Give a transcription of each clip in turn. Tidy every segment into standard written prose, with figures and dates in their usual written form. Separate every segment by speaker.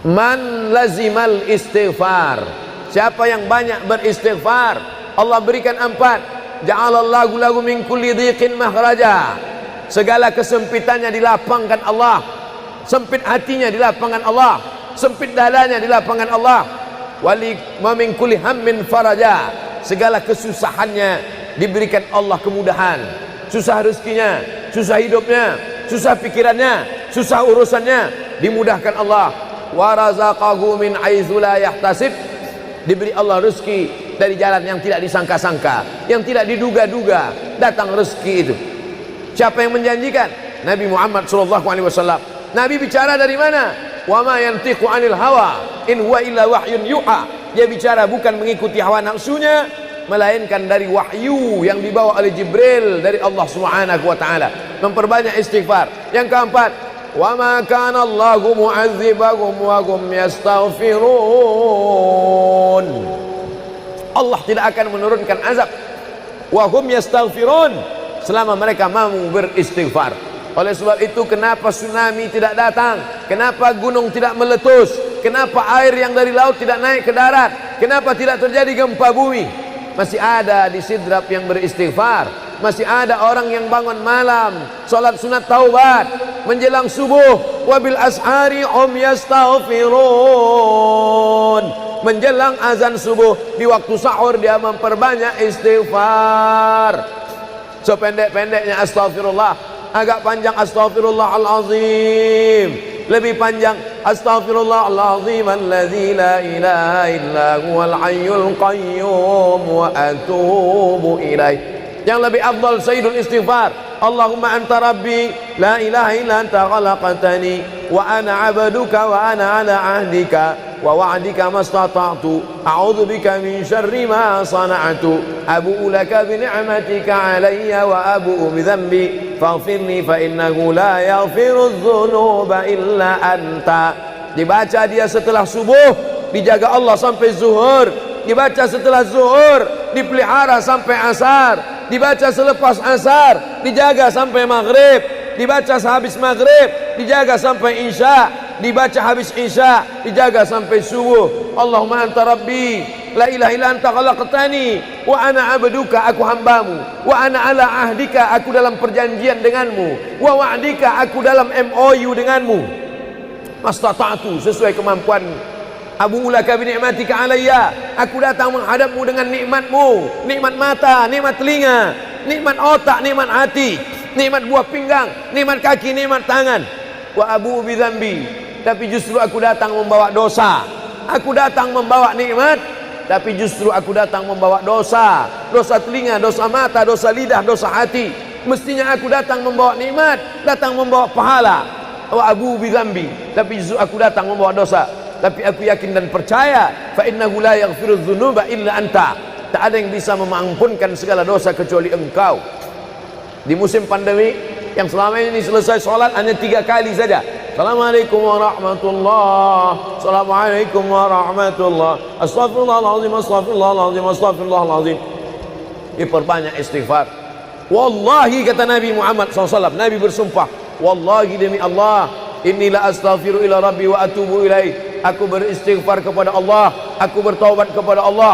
Speaker 1: Man lazimal istighfar, siapa yang banyak beristighfar, Allah berikan 4. Ja'alallahu lahu min kulli dhiqin makhraja, segala kesempitannya dilapangkan Allah, sempit hatinya dilapangkan Allah, sempit dadanya dilapangkan Allah. Wali wa min kulli hammin faraja, segala kesusahannya diberikan Allah kemudahan. Susah rezekinya, susah hidupnya, susah pikirannya, susah urusannya, dimudahkan Allah. Wa razaqahu min haitsu la yahtasib, diberi Allah rezeki dari jalan yang tidak disangka-sangka, yang tidak diduga-duga, datang rezeki itu. Siapa yang menjanjikan? Nabi Muhammad SAW. Nabi bicara dari mana? Wa ma yantiqu 'anil hawa in huwa illa wahyun yuha. Dia bicara bukan mengikuti hawa nafsunya, melainkan dari wahyu yang dibawa oleh Jibril dari Allah Subhanahu wa taala. Memperbanyak istighfar. Yang keempat, wa ma kana Allahu mu'adzibahum wa hum yastaghfirun. Allah tidak akan menurunkan azab wa hum yastaghfirun selama mereka mau beristighfar. Oleh sebab itu, kenapa tsunami tidak datang? Kenapa gunung tidak meletus? Kenapa air yang dari laut tidak naik ke darat? Kenapa tidak terjadi gempa bumi? Masih ada di Sidrap yang beristighfar. Masih ada orang yang bangun malam, salat sunat taubat menjelang subuh. Wabil ashari hum yastaghfirun. Menjelang azan subuh, di waktu sahur dia memperbanyak istighfar. Sependek-pendeknya astaghfirullah, agak panjang astaghfirullahalazim, lebih panjang astaghfirullahalazim alladzi la ilaha illa huwal hayyul qayyum wa atubu ilaih. Yang lebih afdal sayyidul istighfar, Allahumma anta rabbi la ilaha illa anta khalaqtani wa ana 'abduka wa ana 'ala 'ahdika wa wa'dika mastata'tu a'udzu bika min syarri ma sana'tu abu'u laka bi ni'matika 'alayya wa abu'u bi dhanbi faghfirli fa innahu la yaghfiru dzunuba illa anta. Dibaca dia setelah subuh, dijaga Allah sampai zuhur. Dibaca setelah zuhur, dipelihara sampai asar. Dibaca selepas asar, dijaga sampai maghrib. Dibaca sehabis maghrib, dijaga sampai isya. Dibaca habis isya, dijaga sampai subuh. Allahumma anta rabbi la ilaha illa anta khalaqtani wa ana 'abduka, aku hambamu, wa ana 'ala ahdika, aku dalam perjanjian denganmu, wa wa'dika, aku dalam MOU denganmu, mastata'tu, sesuai kemampuanmu. Abu ulaka bi ni'matika alayya, aku datang menghadapmu dengan nikmatmu, nikmat mata, nikmat telinga, nikmat otak, nikmat hati, nikmat buah pinggang, nikmat kaki, nikmat tangan. Wa abu bi dzambi, tapi justru aku datang membawa dosa. Aku datang membawa nikmat, tapi justru aku datang membawa dosa. Dosa telinga, dosa mata, dosa lidah, dosa hati. Mestinya aku datang membawa nikmat, datang membawa pahala. Wa abu bi dzambi, tapi justru aku datang membawa dosa. Tapi aku yakin dan percaya, fa innahu la yaghfiru dzunuba illa anta, tak ada yang bisa mengampunkan segala dosa kecuali engkau. Di musim pandemi yang selama ini selesai sholat hanya 3 kali saja. Assalamualaikum warahmatullah, assalamualaikum warahmatullah, astaghfirullahaladzim, astaghfirullahaladzim, astaghfirullahaladzim. Diperbanyak istighfar. Wallahi, kata Nabi Muhammad SAW, Nabi bersumpah, wallahi demi Allah, inilah astaghfiru ila rabbi wa atubu ilaih. Aku beristighfar kepada Allah, aku bertaubat kepada Allah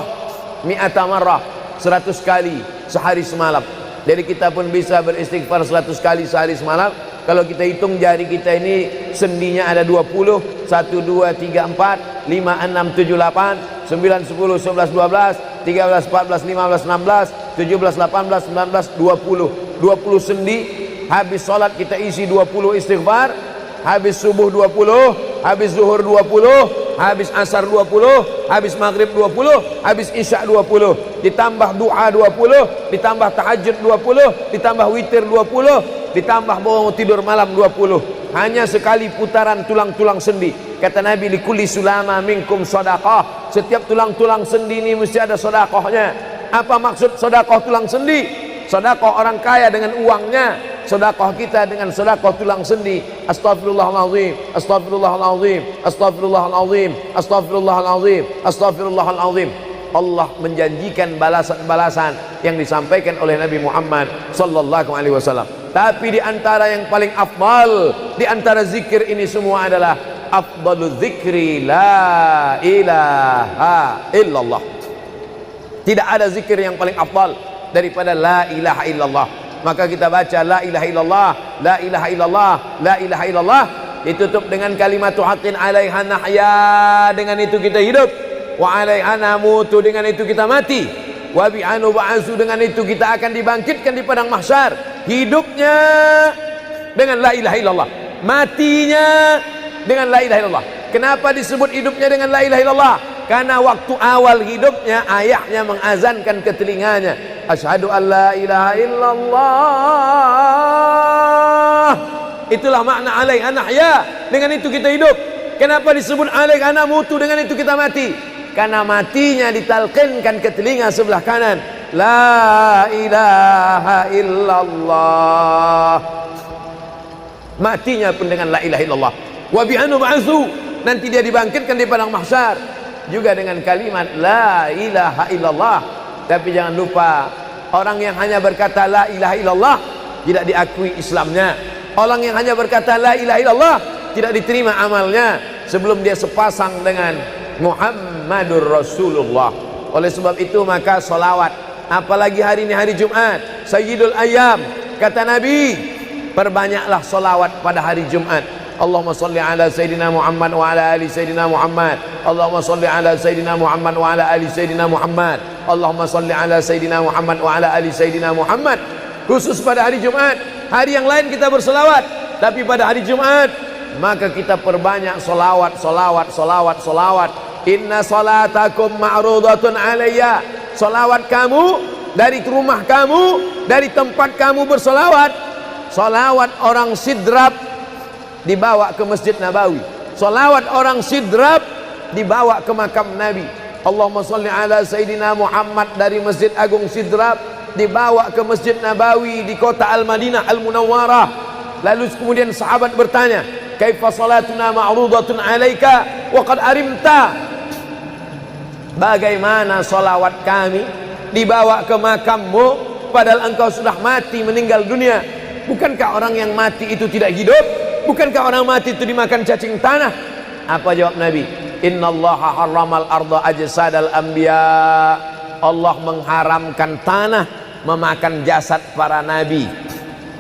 Speaker 1: mi'ata marrah, 100 kali sehari semalam. Jadi kita pun bisa beristighfar 100 kali sehari semalam. Kalau kita hitung jari kita ini sendinya ada 20, 1, 2, 3, 4, 5, 6, 7, 8, 9, 10, 11, 12, 13, 14, 15, 16, 17, 18, 19, 20. 20 sendi. Habis sholat kita isi 20 istighfar. Habis subuh 20, habis zuhur 20, habis asar 20, habis maghrib 20, habis isya 20, ditambah doa 20, ditambah tahajud 20, ditambah witir 20, ditambah bangun tidur malam 20. Hanya sekali putaran tulang-tulang sendi. Kata Nabi, likulli sulama minkum sedekah, setiap tulang-tulang sendi ini mesti ada sedekahnya. Apa maksud sedekah tulang sendi? Sedekah orang kaya dengan uangnya, sedekah kita dengan sedekah tulang sendi. Astaghfirullahalazim, astaghfirullahalazim, astaghfirullahalazim, astaghfirullahalazim, astaghfirullahalazim. Allah menjanjikan balasan-balasan yang disampaikan oleh Nabi Muhammad sallallahu alaihi wasallam. Tapi di antara yang paling afdal di antara zikir ini semua adalah afdalu dzikri la ilaha illallah. Tidak ada zikir yang paling afdal daripada la ilaha illallah. Maka kita baca la ilaha illallah, la ilaha illallah, la ilaha illallah, ditutup dengan kalimat haqqin 'alaiha nahya, dengan itu kita hidup, wa 'alaiha namutu, dengan itu kita mati, wa bi'anu ba'su, dengan itu kita akan dibangkitkan di padang mahsyar. Hidupnya dengan la ilaha illallah, matinya dengan la ilaha illallah. Kenapa disebut hidupnya dengan la ilaha illallah? Karena waktu awal hidupnya ayahnya mengazankan ke telinganya, asyhadu an la ilaha illallah. Itulah makna alaiha nahya, dengan itu kita hidup. Kenapa disebut alaiha namutu, dengan itu kita mati? Karena matinya ditalqinkan ke telinga sebelah kanan, la ilaha illallah. Matinya pun dengan la ilaha illallah. Wa bi'anu ba'su, nanti dia dibangkitkan di padang mahsyar juga dengan kalimat la ilaha illallah. Tapi jangan lupa, orang yang hanya berkata la ilaha illallah tidak diakui Islamnya. Orang yang hanya berkata la ilaha illallah tidak diterima amalnya sebelum dia sepasang dengan Muhammadur Rasulullah. Oleh sebab itu maka solawat, apalagi hari ini hari Jumat, Sayyidul Ayyam, kata Nabi, perbanyaklah solawat pada hari Jumat. Allahumma salli ala Sayyidina Muhammad wa ala ali Sayyidina Muhammad. Allahumma salli ala Sayyidina Muhammad wa ala ali Sayyidina Muhammad. Allahumma salli ala Sayyidina Muhammad wa ala ali Sayyidina Muhammad. Khusus pada hari Jumat. Hari yang lain kita berselawat, tapi pada hari Jumat maka kita perbanyak solawat, solawat, solawat, solawat. Inna salatakum ma'rudatun alayya. Solawat kamu dari rumah kamu, dari tempat kamu bersolawat. Solawat orang sidrap dibawa ke Masjid Nabawi. Salawat orang sidrap dibawa ke makam Nabi. Allahumma salli ala Sayyidina Muhammad dari Masjid Agung Sidrap dibawa ke Masjid Nabawi di kota Al-Madinah Al-Munawwarah. Lalu kemudian sahabat bertanya, kaifa salatuna ma'rudatun alaika wa qad arimta? Bagaimana salawat kami dibawa ke makammu padahal engkau sudah mati, meninggal dunia? Bukankah orang yang mati itu tidak hidup? Bukankah orang mati itu dimakan cacing tanah? Apa jawab Nabi? Innallaha harramal arda ajsadal anbiya. Allah mengharamkan tanah memakan jasad para nabi.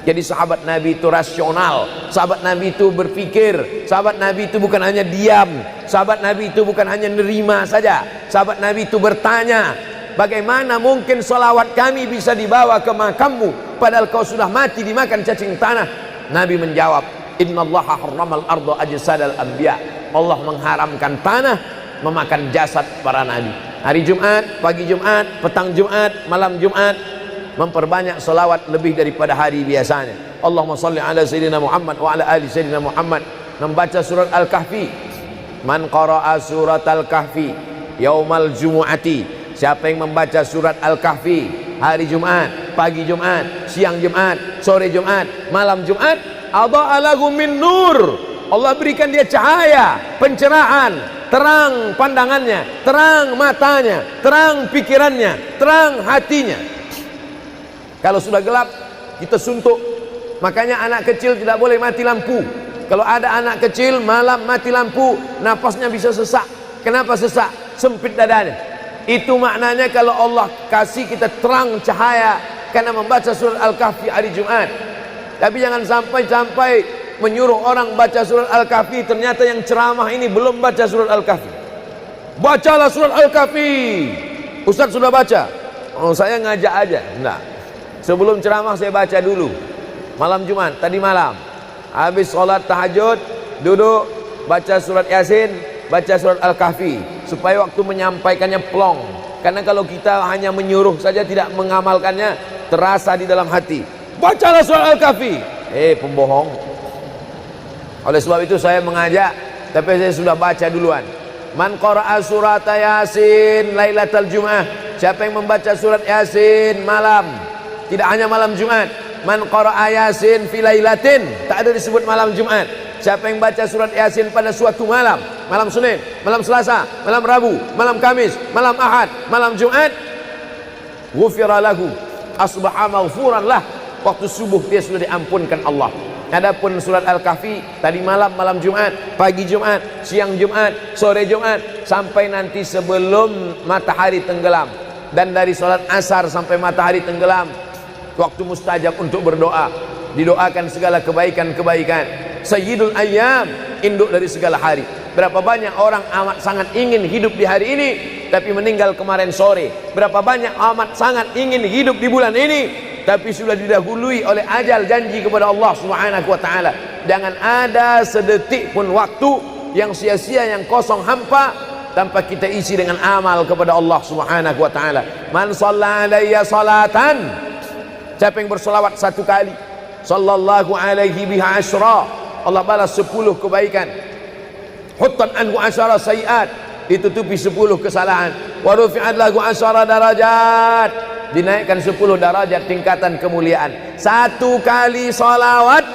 Speaker 1: Jadi sahabat Nabi itu rasional, sahabat Nabi itu berpikir, sahabat Nabi itu bukan hanya diam, sahabat Nabi itu bukan hanya nerima saja, sahabat Nabi itu bertanya, bagaimana mungkin salawat kami bisa dibawa ke makammu padahal kau sudah mati dimakan cacing tanah? Nabi menjawab, innallaha harramal arda ajsadal anbiya. Allah mengharamkan tanah memakan jasad para nabi. Hari Jumat, pagi Jumat, petang Jumat, malam Jumat, memperbanyak salawat lebih daripada hari biasanya. Allahumma salli ala Sayyidina Muhammad wa ala ali Sayyidina Muhammad. Membaca surat Al-Kahfi. Man qara'a surat Al-Kahfi yaumal jumu'ati. Siapa yang membaca surat Al-Kahfi hari Jumat, pagi Jumat, siang Jumat, sore Jumat, malam Jumat, adha'a lahu min nur. Allah berikan dia cahaya, pencerahan, terang pandangannya, terang matanya, terang pikirannya, terang hatinya. Kalau sudah gelap, kita suntuk. Makanya anak kecil tidak boleh mati lampu. Kalau ada anak kecil malam mati lampu, napasnya bisa sesak. Kenapa sesak? Sempit dadanya. Itu maknanya kalau Allah kasih kita terang cahaya karena membaca surat Al-Kahfi hari Jumat. Tapi jangan sampai menyuruh orang baca surat Al-Kahfi, ternyata yang ceramah ini belum baca surat Al-Kahfi. Bacalah surat Al-Kahfi. Ustaz sudah baca. Oh, saya ngajak aja. Enggak. Sebelum ceramah saya baca dulu. Malam Jumat, tadi malam. Habis sholat tahajud, duduk, baca surat Yasin, baca surat Al-Kahfi. Supaya waktu menyampaikannya plong. Karena kalau kita hanya menyuruh saja tidak mengamalkannya, terasa di dalam hati. Bacalah surat Al-Kahfi. Pembohong. Oleh sebab itu saya mengajak, tapi saya sudah baca duluan. Man qara'a surat Yasin lailatal Jum'ah. Siapa yang membaca surat Yasin malam, tidak hanya malam Jumat. Man qara'a Yasin fi lailatin, tak ada disebut malam Jumat. Siapa yang baca surat Yasin pada suatu malam, malam Senin, malam Selasa, malam Rabu, malam Kamis, malam Ahad, malam Jumat, ghufira lahu, asbaha maghfuran lah. Waktu subuh dia sudah diampunkan Allah. Adapun surat Al-Kahfi tadi malam, malam Jumat, pagi Jumat, siang Jumat, sore Jumat, sampai nanti sebelum matahari tenggelam. Dan dari salat asar sampai matahari tenggelam, waktu mustajab untuk berdoa, didoakan segala kebaikan-kebaikan. Sayyidul ayyam, induk dari segala hari. Berapa banyak orang amat sangat ingin hidup di hari ini tapi meninggal kemarin sore. Berapa banyak amat sangat ingin hidup di bulan ini tapi sudah didahului oleh ajal, janji kepada Allah Subhanahu wa taala. Jangan ada sedetik pun waktu yang sia-sia, yang kosong hampa tanpa kita isi dengan amal kepada Allah Subhanahu wa taala. Man shalla alayya salatan, siapa yang bersolawat satu kali, sallallahu alaihi biha asyra, Allah balas 10 kebaikan. Huttan anhu asyara sayiat, ditutupi 10 kesalahan. Wa rufi'at lahu asyara darajat, dinaikkan 10 darajat tingkatan kemuliaan. Satu kali salawat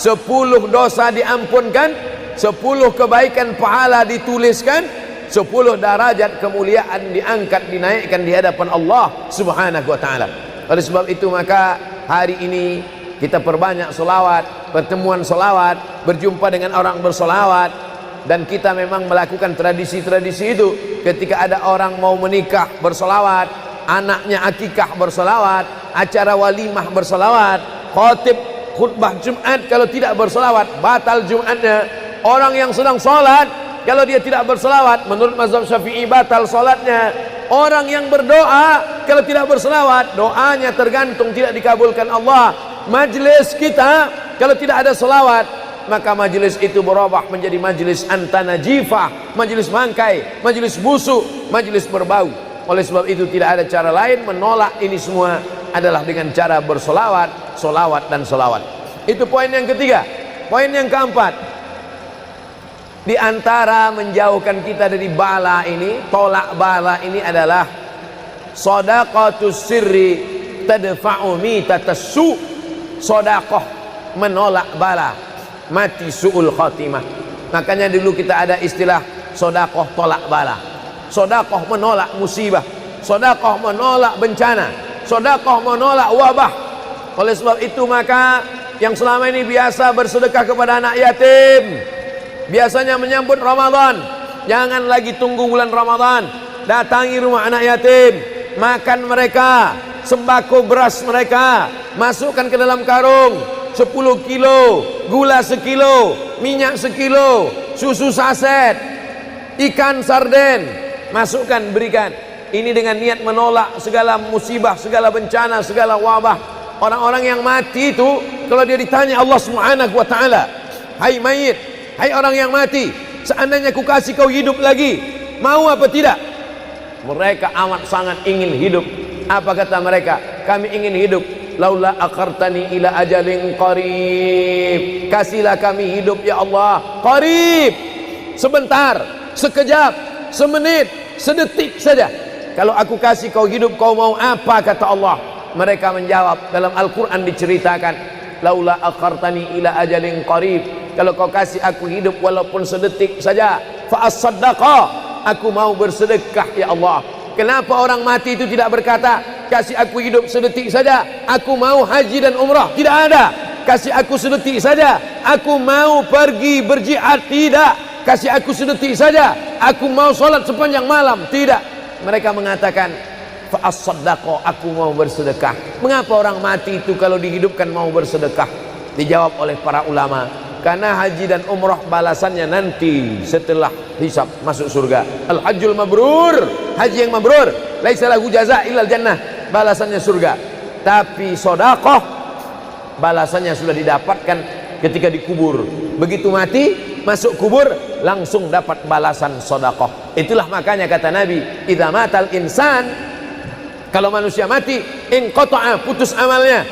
Speaker 1: 10 dosa diampunkan, 10 kebaikan pahala dituliskan, 10 derajat kemuliaan diangkat, dinaikkan di hadapan Allah Subhanahu wa taala. Oleh sebab itu maka hari ini kita perbanyak selawat, pertemuan selawat, berjumpa dengan orang berselawat. Dan kita memang melakukan tradisi-tradisi itu. Ketika ada orang mau menikah berselawat, anaknya akikah berselawat, acara walimah berselawat, khatib khutbah Jumat kalau tidak berselawat batal Jumatnya. Orang yang sedang sholat kalau dia tidak berselawat, menurut mazhab Syafi'i batal sholatnya. Orang yang berdoa kalau tidak berselawat, doanya tergantung tidak dikabulkan Allah. Majlis kita kalau tidak ada selawat, maka majlis itu berubah menjadi majlis antanajifah, majlis mangkai, majlis busuk, majlis berbau. Oleh sebab itu tidak ada cara lain menolak ini semua adalah dengan cara bersolawat, solawat dan solawat. Itu poin yang ketiga. Poin yang keempat, di antara menjauhkan kita dari bala ini, tolak bala ini adalah shadaqatus sirri tadfa'u mitatassu. Sedekah menolak bala, mati su'ul khatimah. Makanya dulu kita ada istilah sedekah tolak bala. Sedekah menolak musibah, sedekah menolak bencana, sedekah menolak wabah. Oleh sebab itu maka yang selama ini biasa bersedekah kepada anak yatim, biasanya menyambut Ramadan, jangan lagi tunggu bulan Ramadan, datangi rumah anak yatim, makan mereka, sembako beras mereka, masukkan ke dalam karung 10 kilo, gula sekilo, minyak sekilo, susu saset, ikan sarden, masukkan, berikan. Ini dengan niat menolak segala musibah, segala bencana, segala wabah. Orang-orang yang mati itu kalau dia ditanya Allah Subhanahu wa taala, hai mayit, hai orang yang mati, seandainya ku kasih kau hidup lagi, mau apa tidak? Mereka amat sangat ingin hidup. Apa kata mereka? Kami ingin hidup. Laula akhartani ila ajalin qarib, kasihlah kami hidup ya Allah qarib, sebentar, sekejap, semenit, sedetik saja. Kalau aku kasih kau hidup, kau mau apa? Kata Allah. Mereka menjawab, dalam Al-Quran diceritakan, laula akhartani ila ajalin qarib, kalau kau kasih aku hidup walaupun sedetik saja, fa as-saddaqa, aku mau bersedekah ya Allah. Kenapa orang mati itu tidak berkata, kasih aku hidup sedetik saja, aku mau haji dan umrah? Tidak ada. Kasih aku sedetik saja, aku mau pergi berjihad? Tidak. Kasih aku sedetik saja, aku mau sholat sepanjang malam? Tidak. Mereka mengatakan, fa as-saddaqa, aku mau bersedekah. Mengapa orang mati itu kalau dihidupkan mau bersedekah? Dijawab oleh para ulama, karena haji dan umrah balasannya nanti setelah hisab masuk surga. Al-hajjul mabrur, haji yang mabrur, laisa lahu jaza illal jannah, balasannya surga. Tapi sedekah balasannya sudah didapatkan ketika dikubur. Begitu mati masuk kubur langsung dapat balasan sedekah. Itulah makanya kata Nabi, idza matal insan, kalau manusia mati, inqata'a, putus amalnya.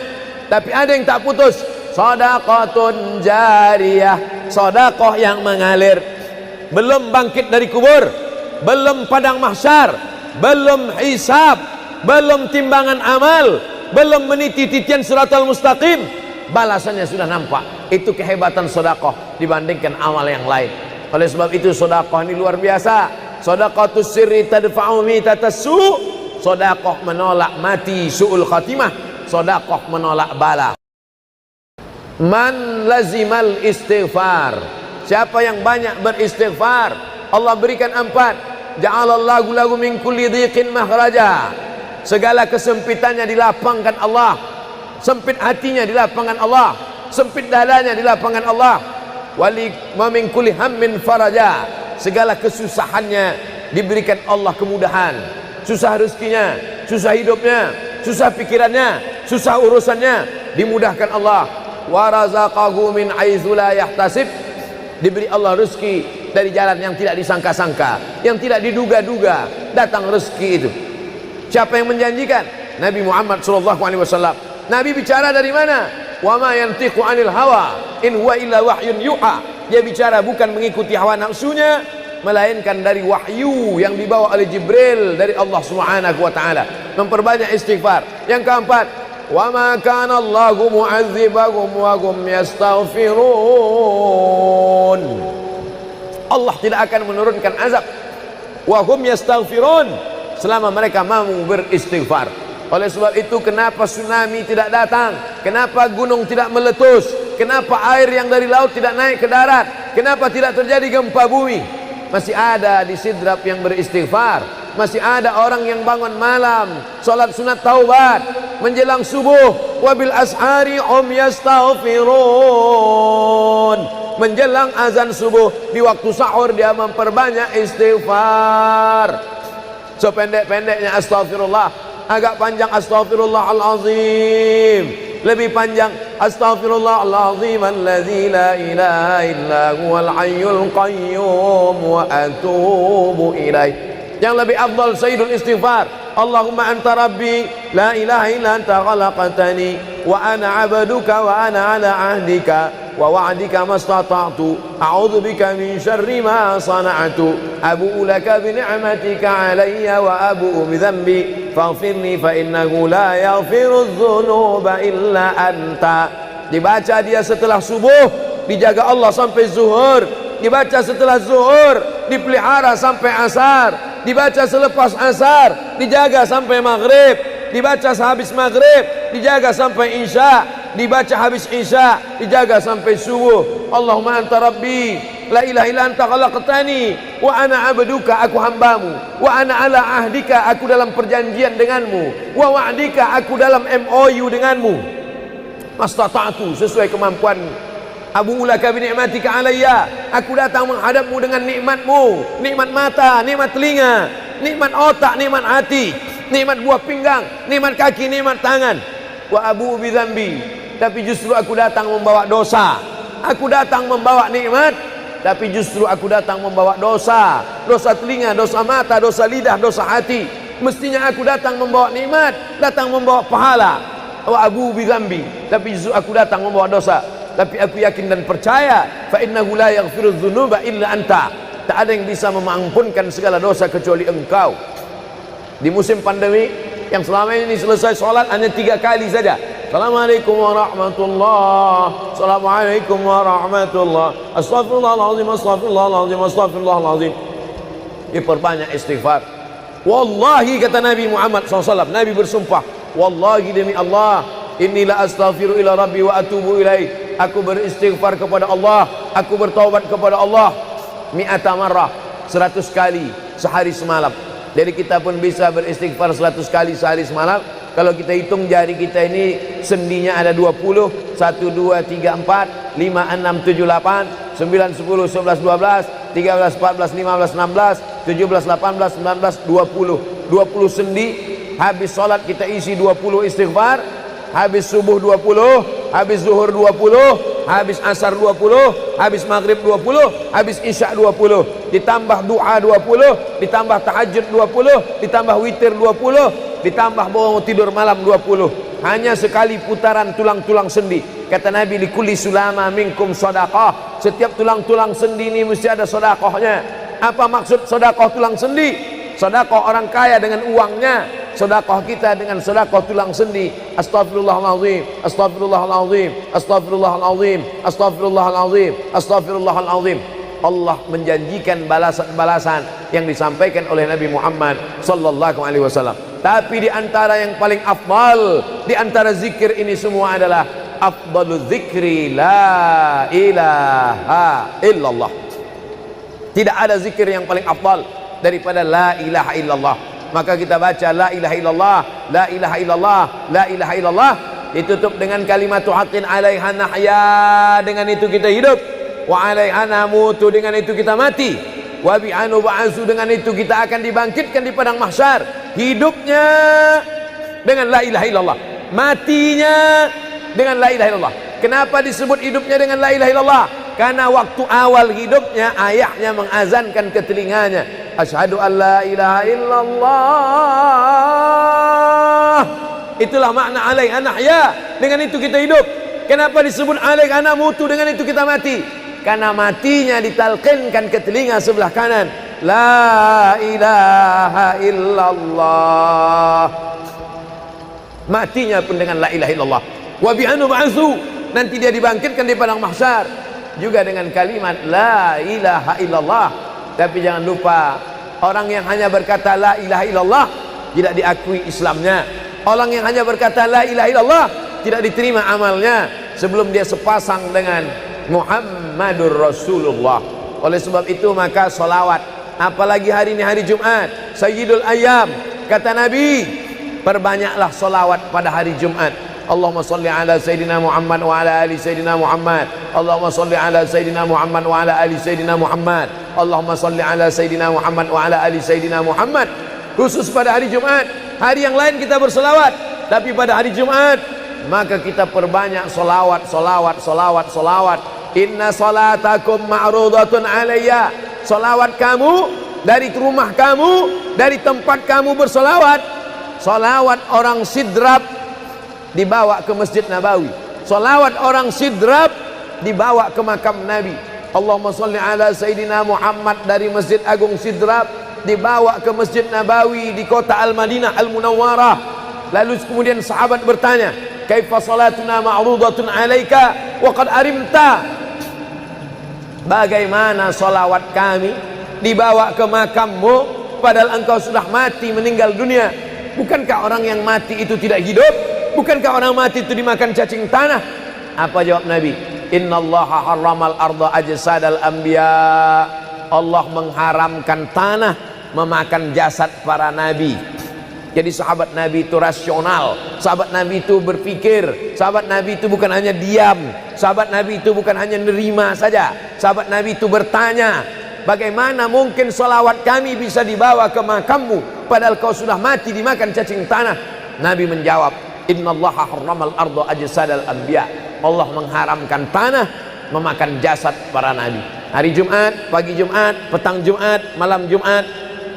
Speaker 1: Tapi ada yang tak putus, shadaqatun jariyah, sedekah yang mengalir. Belum bangkit dari kubur, belum padang mahsyar, belum hisab, belum timbangan amal, belum meniti titian siratal mustaqim, balasannya sudah nampak. Itu kehebatan sedekah dibandingkan amal yang lain. Oleh sebab itu sedekah ini luar biasa. Shadaqatus sirri tadfa'u mitatassu, sedekah menolak mati su'ul khatimah, sedekah menolak bala. Man lazimal istighfar, siapa yang banyak beristighfar, Allah berikan 4. Ja'alallahu lahu min kulli dhiqin makhraja, segala kesempitannya dilapangkan Allah, sempit hatinya dilapangkan Allah, sempit dadanya dilapangkan Allah. Wali wa min kulli hammin faraja, segala kesusahannya diberikan Allah kemudahan, susah rezekinya, susah hidupnya, susah pikirannya, susah urusannya dimudahkan Allah. Wa razaqahu min haitsu la yahtasib, diberi Allah rezeki dari jalan yang tidak disangka-sangka, yang tidak diduga-duga datang rezeki itu. Siapa yang menjanjikan? Nabi Muhammad SAW. Nabi bicara dari mana? Wa ma yantiqu 'anil hawa in huwa illa wahyun yuha. Dia bicara bukan mengikuti hawa nafsunya, melainkan dari wahyu yang dibawa oleh Jibril dari Allah Subhanahu wa taala. Memperbanyak istighfar. Yang keempat, wa ma kana Allahu mu'adzibahum wa hum yastaghfirun. Allah tidak akan menurunkan azab wa hum yastaghfirun selama mereka mau beristighfar. Oleh sebab itu, kenapa tsunami tidak datang? Kenapa gunung tidak meletus? Kenapa air yang dari laut tidak naik ke darat? Kenapa tidak terjadi gempa bumi? Masih ada di Sidrap yang beristighfar. Masih ada orang yang bangun malam, salat sunat taubat menjelang subuh. Wabil ashari yastaghfirun. Menjelang azan subuh, di waktu sahur dia memperbanyak istighfar. Sependek-pendeknya astaghfirullah, agak panjang astaghfirullahalazim, lebih panjang astaghfirullahalazim alladzi la ilaha illa huwal hayyul qayyum wa atubu ilaih. Yang lebih afdal sayyidul istighfar, Allahumma anta rabbi la ilaha illa anta khalaqtani wa ana 'abduka wa ana 'ala 'ahdika wa wa'dika mastata'tu a'udzu bika min syarri ma sana'tu abu'u laka bi ni'matika 'alayya wa abu'u bi dhanbi faghfirli fa innahu la yaghfiru dzunuba illa anta. Dibaca dia setelah subuh, dijaga Allah sampai zuhur. Dibaca setelah zuhur, dipelihara sampai asar. Dibaca selepas asar, dijaga sampai maghrib. Dibaca sehabis maghrib, dijaga sampai isya. Dibaca habis isya, dijaga sampai subuh. Allahumma anta rabbi la ilaha illa anta khalaqtani wa ana 'abduka, aku hambamu, wa ana 'ala ahdika, aku dalam perjanjian denganmu, wa wa'dika, aku dalam MOU denganmu, mastata'tu, sesuai kemampuanmu. Abu ulaka bi ni'matika alayya, aku datang menghadapmu dengan nikmatmu, nikmat mata, nikmat telinga, nikmat otak, nikmat hati, nikmat buah pinggang, nikmat kaki, nikmat tangan. Wa abu bi dzambi, tapi justru aku datang membawa dosa. Aku datang membawa nikmat, tapi justru aku datang membawa dosa. Dosa telinga, dosa mata, dosa lidah, dosa hati. Mestinya aku datang membawa nikmat, datang membawa pahala. Wa abu bi dzambi, tapi justru aku datang membawa dosa. Tapi aku yakin dan percaya, fa innahu la yaghfiru dzunuba illa anta, tak ada yang bisa mengampunkan segala dosa kecuali engkau. Di musim pandemi yang selama ini selesai sholat hanya 3 kali saja. Assalamualaikum warahmatullah, assalamualaikum warahmatullah, astaghfirullahaladzim, astaghfirullahaladzim, astaghfirullahaladzim. Diperbanyak istighfar. Wallahi, kata Nabi Muhammad SAW, Nabi bersumpah, wallahi demi Allah, inilah astaghfiru ila rabbi wa atubu ilaih. Aku beristighfar kepada Allah, aku bertaubat kepada Allah mi'ata marrah, 100 kali sehari semalam. Jadi kita pun bisa beristighfar 100 kali sehari semalam. Kalau kita hitung jari kita ini sendinya ada 20, 1, 2, 3, 4, 5, 6, 7, 8, 9, 10, 11, 12, 13, 14, 15, 16, 17, 18, 19, 20. 20 sendi. Habis sholat kita isi 20 istighfar. Habis subuh 20, habis zuhur 20, habis asar 20, habis maghrib 20, habis isya 20, ditambah doa 20, ditambah tahajud 20, ditambah witir 20, ditambah bangun tidur malam 20. Hanya sekali putaran tulang-tulang sendi. Kata Nabi, likulli sulama minkum sedekah, setiap tulang-tulang sendi ini mesti ada sedekahnya. Apa maksud sedekah tulang sendi? Sedekah orang kaya dengan uangnya, sedekah kita dengan sedekah tulang sendi. Astaghfirullahalazim, astaghfirullahalazim, astaghfirullahalazim, astaghfirullahalazim, astaghfirullahalazim. Allah menjanjikan balasan-balasan yang disampaikan oleh Nabi Muhammad sallallahu alaihi wasallam. Tapi di antara yang paling afdal di antara zikir ini semua adalah afdalu dzikri la ilaha illallah. Tidak ada zikir yang paling afdal daripada la ilaha illallah. Maka kita baca la ilaha illallah, la ilaha illallah, la ilaha illallah, ditutup dengan kalimat haqqin 'alaiha nahya, dengan itu kita hidup, wa 'alaiha namutu, dengan itu kita mati, wa bi'anu ba'su, dengan itu kita akan dibangkitkan di padang mahsyar. Hidupnya dengan la ilaha illallah, matinya dengan la ilaha illallah. Kenapa disebut hidupnya dengan la ilaha illallah? Karena waktu awal hidupnya ayahnya mengazankan ke telinganya, asyhadu an la ilaha illallah. Itulah makna alaiha nahya, dengan itu kita hidup. Kenapa disebut alaiha namutu, dengan itu kita mati? Karena matinya ditalqinkan ke telinga sebelah kanan, la ilaha illallah. Matinya pun dengan la ilaha illallah. Wa bi'anu ba'su, nanti dia dibangkitkan di padang mahsyar juga dengan kalimat la ilaha illallah. Tapi jangan lupa, orang yang hanya berkata la ilaha illallah tidak diakui Islamnya. Orang yang hanya berkata la ilaha illallah tidak diterima amalnya sebelum dia sepasang dengan Muhammadur Rasulullah. Oleh sebab itu maka solawat, apalagi hari ini hari Jumat, Sayyidul Ayyam, kata Nabi, perbanyaklah solawat pada hari Jumat. Allahumma salli ala Sayyidina Muhammad wa ala ali Sayyidina Muhammad. Allahumma salli ala Sayyidina Muhammad wa ala ali Sayyidina Muhammad. Allahumma salli ala Sayyidina Muhammad wa ala ali Sayyidina Muhammad. Khusus pada hari Jumat. Hari yang lain kita berselawat, tapi pada hari Jumat maka kita perbanyak solawat, solawat, solawat, solawat. Inna salatakum ma'rudatun alayya. Solawat kamu dari rumah kamu, dari tempat kamu bersolawat. Solawat orang Sidrap dibawa ke Masjid Nabawi. Salawat orang Sidrap dibawa ke makam Nabi. Allahumma salli ala Sayyidina Muhammad dari Masjid Agung Sidrap dibawa ke Masjid Nabawi di kota Al-Madinah Al-Munawwarah. Lalu kemudian sahabat bertanya, kaifa salatuna ma'rudatun alaika wa qad arimta? Bagaimana salawat kami dibawa ke makammu padahal engkau sudah mati, meninggal dunia? Bukankah orang yang mati itu tidak hidup? Bukankah orang mati itu dimakan cacing tanah? Apa jawab Nabi? Innallaha harramal arda ajsadal anbiya. Allah mengharamkan tanah memakan jasad para nabi. Jadi sahabat Nabi itu rasional, sahabat Nabi itu berpikir, sahabat Nabi itu bukan hanya diam, sahabat Nabi itu bukan hanya nerima saja, sahabat Nabi itu bertanya, bagaimana mungkin salawat kami bisa dibawa ke makammu padahal kau sudah mati dimakan cacing tanah? Nabi menjawab, innallaha harramal arda ajsadal anbiya. Allah mengharamkan tanah memakan jasad para nabi. Hari Jumat, pagi Jumat, petang Jumat, malam Jumat,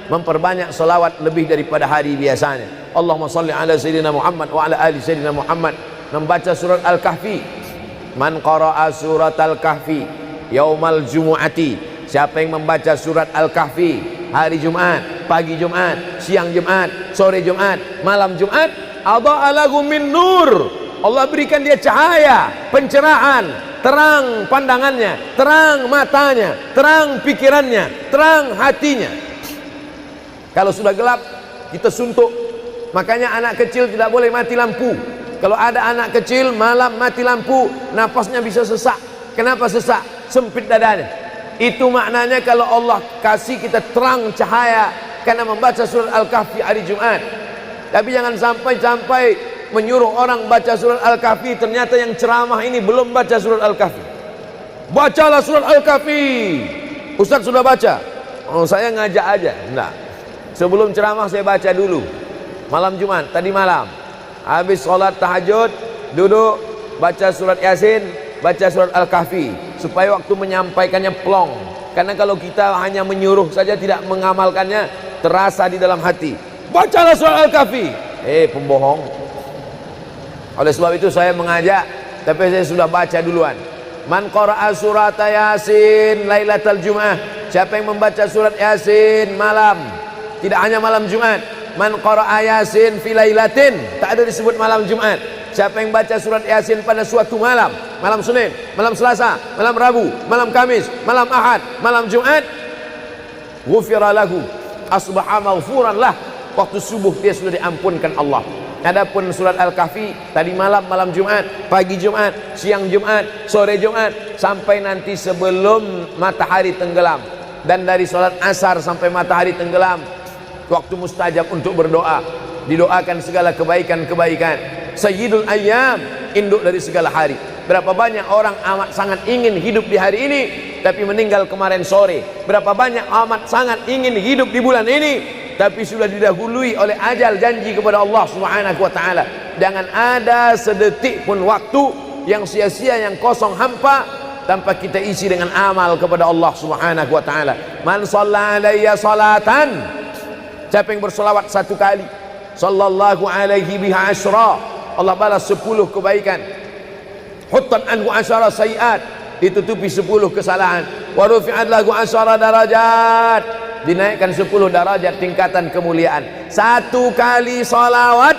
Speaker 1: memperbanyak salawat lebih daripada hari biasanya. Allahumma salli ala Sayyidina Muhammad wa ala ali Sayyidina Muhammad. Membaca surat Al-Kahfi. Man qara'a surat Al-Kahfi yaumal jumu'ati. Siapa yang membaca surat Al-Kahfi hari Jumat, pagi Jumat, siang Jumat, sore Jumat, malam Jumat, adha'a lahu min nur. Allah berikan dia cahaya, pencerahan, terang pandangannya, terang matanya, terang pikirannya, terang hatinya. Kalau sudah gelap, kita suntuk. Makanya anak kecil tidak boleh mati lampu. Kalau ada anak kecil malam mati lampu, napasnya bisa sesak. Kenapa sesak? Sempit dadanya. Itu maknanya kalau Allah kasih kita terang cahaya karena membaca surat Al-Kahfi hari Jumat. Tapi jangan sampai menyuruh orang baca surat Al-Kahfi, ternyata yang ceramah ini belum baca surat Al-Kahfi. Bacalah surat Al-Kahfi. Ustaz sudah baca. Oh, saya ngajak aja. Enggak. Sebelum ceramah saya baca dulu. Malam Jumat, tadi malam. Habis sholat tahajud, duduk, baca surat Yasin, baca surat Al-Kahfi. Supaya waktu menyampaikannya plong. Karena kalau kita hanya menyuruh saja tidak mengamalkannya, terasa di dalam hati. Bacalah surat Al-Kahfi. Pembohong. Oleh sebab itu saya mengajak, tapi saya sudah baca duluan. Man qara'a surat Yasin lailatal Jum'ah. Siapa yang membaca surat Yasin malam, tidak hanya malam Jumat. Man qara'a Yasin fi lailatin, tak ada disebut malam Jumat. Siapa yang baca surat Yasin pada suatu malam, malam Senin, malam Selasa, malam Rabu, malam Kamis, malam Ahad, malam Jumat, ghufira lahu, asbaha maghfuran lah. Waktu subuh dia sudah diampunkan Allah. Adapun surat Al-Kahfi tadi malam, malam Jumat, pagi Jumat, siang Jumat, sore Jumat, sampai nanti sebelum matahari tenggelam. Dan dari salat asar sampai matahari tenggelam, waktu mustajab untuk berdoa, didoakan segala kebaikan-kebaikan. Sayyidul ayyam, induk dari segala hari. Berapa banyak orang amat sangat ingin hidup di hari ini tapi meninggal kemarin sore. Berapa banyak amat sangat ingin hidup di bulan ini tapi sudah didahului oleh ajal, janji kepada Allah Subhanahu wa taala. Jangan ada sedetik pun waktu yang sia-sia, yang kosong hampa tanpa kita isi dengan amal kepada Allah Subhanahu wa taala. Man shalla alayya salatan, siapa yang bersolawat satu kali, sallallahu alaihi biha asyra, Allah balas 10 kebaikan. Huttan anhu asyara sayiat, ditutupi 10 kesalahan. Wa rufi'at lahu asyara darajat, dinaikkan 10 darajat tingkatan kemuliaan. Satu kali salawat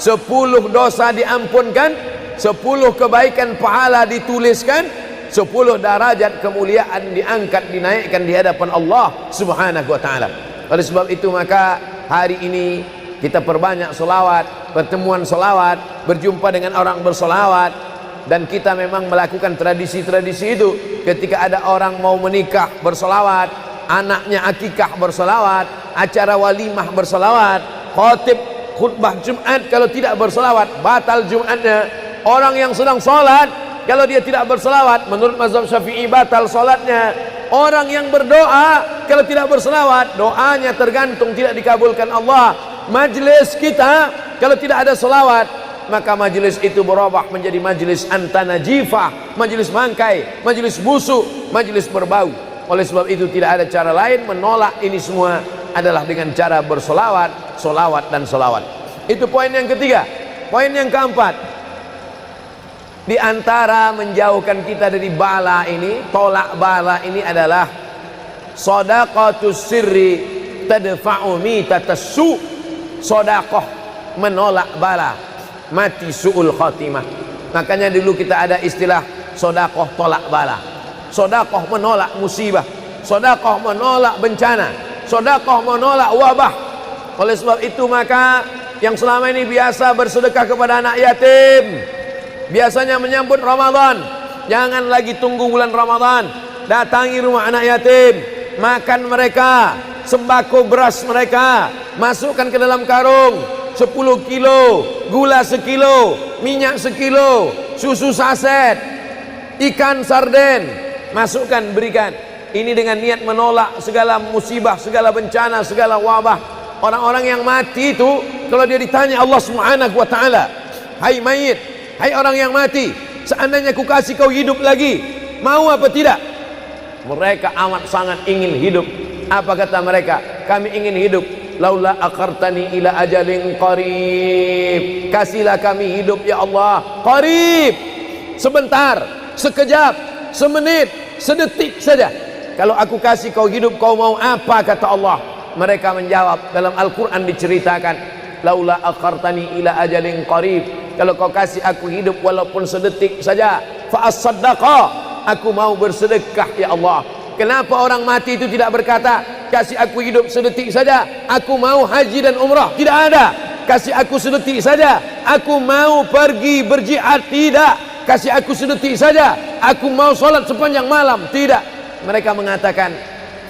Speaker 1: 10 dosa diampunkan, 10 kebaikan pahala dituliskan, 10 derajat kemuliaan diangkat, dinaikkan di hadapan Allah Subhanahu wa taala. Oleh sebab itu maka hari ini kita perbanyak selawat, pertemuan selawat, berjumpa dengan orang berselawat. Dan kita memang melakukan tradisi-tradisi itu. Ketika ada orang mau menikah berselawat, anaknya akikah berselawat, acara walimah berselawat, khatib khutbah Jumat kalau tidak berselawat batal Jumatnya. Orang yang sedang sholat kalau dia tidak berselawat, menurut mazhab Syafi'i batal sholatnya. Orang yang berdoa kalau tidak berselawat, doanya tergantung tidak dikabulkan Allah. Majlis kita kalau tidak ada selawat, maka majlis itu berubah menjadi majlis antanajifah, majlis mangkai, majlis busuk, majlis berbau. Oleh sebab itu tidak ada cara lain menolak ini semua adalah dengan cara bersolawat, solawat dan solawat. Itu poin yang ketiga. Poin yang keempat, di antara menjauhkan kita dari bala ini, tolak bala ini adalah shadaqatus sirri tadfa'u mitatassu. Sedekah menolak bala, mati su'ul khatimah. Makanya dulu kita ada istilah sedekah tolak bala. Sedekah menolak musibah, sedekah menolak bencana, sedekah menolak wabah. Oleh sebab itu maka yang selama ini biasa bersedekah kepada anak yatim, biasanya menyambut Ramadan, jangan lagi tunggu bulan Ramadan, datangi rumah anak yatim, makan mereka, sembako beras mereka, masukkan ke dalam karung 10 kilo, gula sekilo, minyak sekilo, susu saset, ikan sarden, masukkan, berikan. Ini dengan niat menolak segala musibah, segala bencana, segala wabah. Orang-orang yang mati itu kalau dia ditanya Allah Subhanahu wa taala, hai mayit, hai orang yang mati, seandainya ku kasih kau hidup lagi, mau apa tidak? Mereka amat sangat ingin hidup. Apa kata mereka? Kami ingin hidup. Laula akhartani ila ajalin qarib, kasihlah kami hidup ya Allah qarib, sebentar, sekejap, semenit, sedetik saja. Kalau aku kasih kau hidup, kau mau apa? Kata Allah. Mereka menjawab, dalam Al-Quran diceritakan, laula akhartani ila ajalin qarib, kalau kau kasih aku hidup walaupun sedetik saja, fa as-saddaqa, aku mau bersedekah ya Allah. Kenapa orang mati itu tidak berkata, kasih aku hidup sedetik saja, aku mau haji dan umrah? Tidak ada. Kasih aku sedetik saja, aku mau pergi berjihad? Tidak. Kasih aku sedetik saja, aku mau sholat sepanjang malam? Tidak. Mereka mengatakan,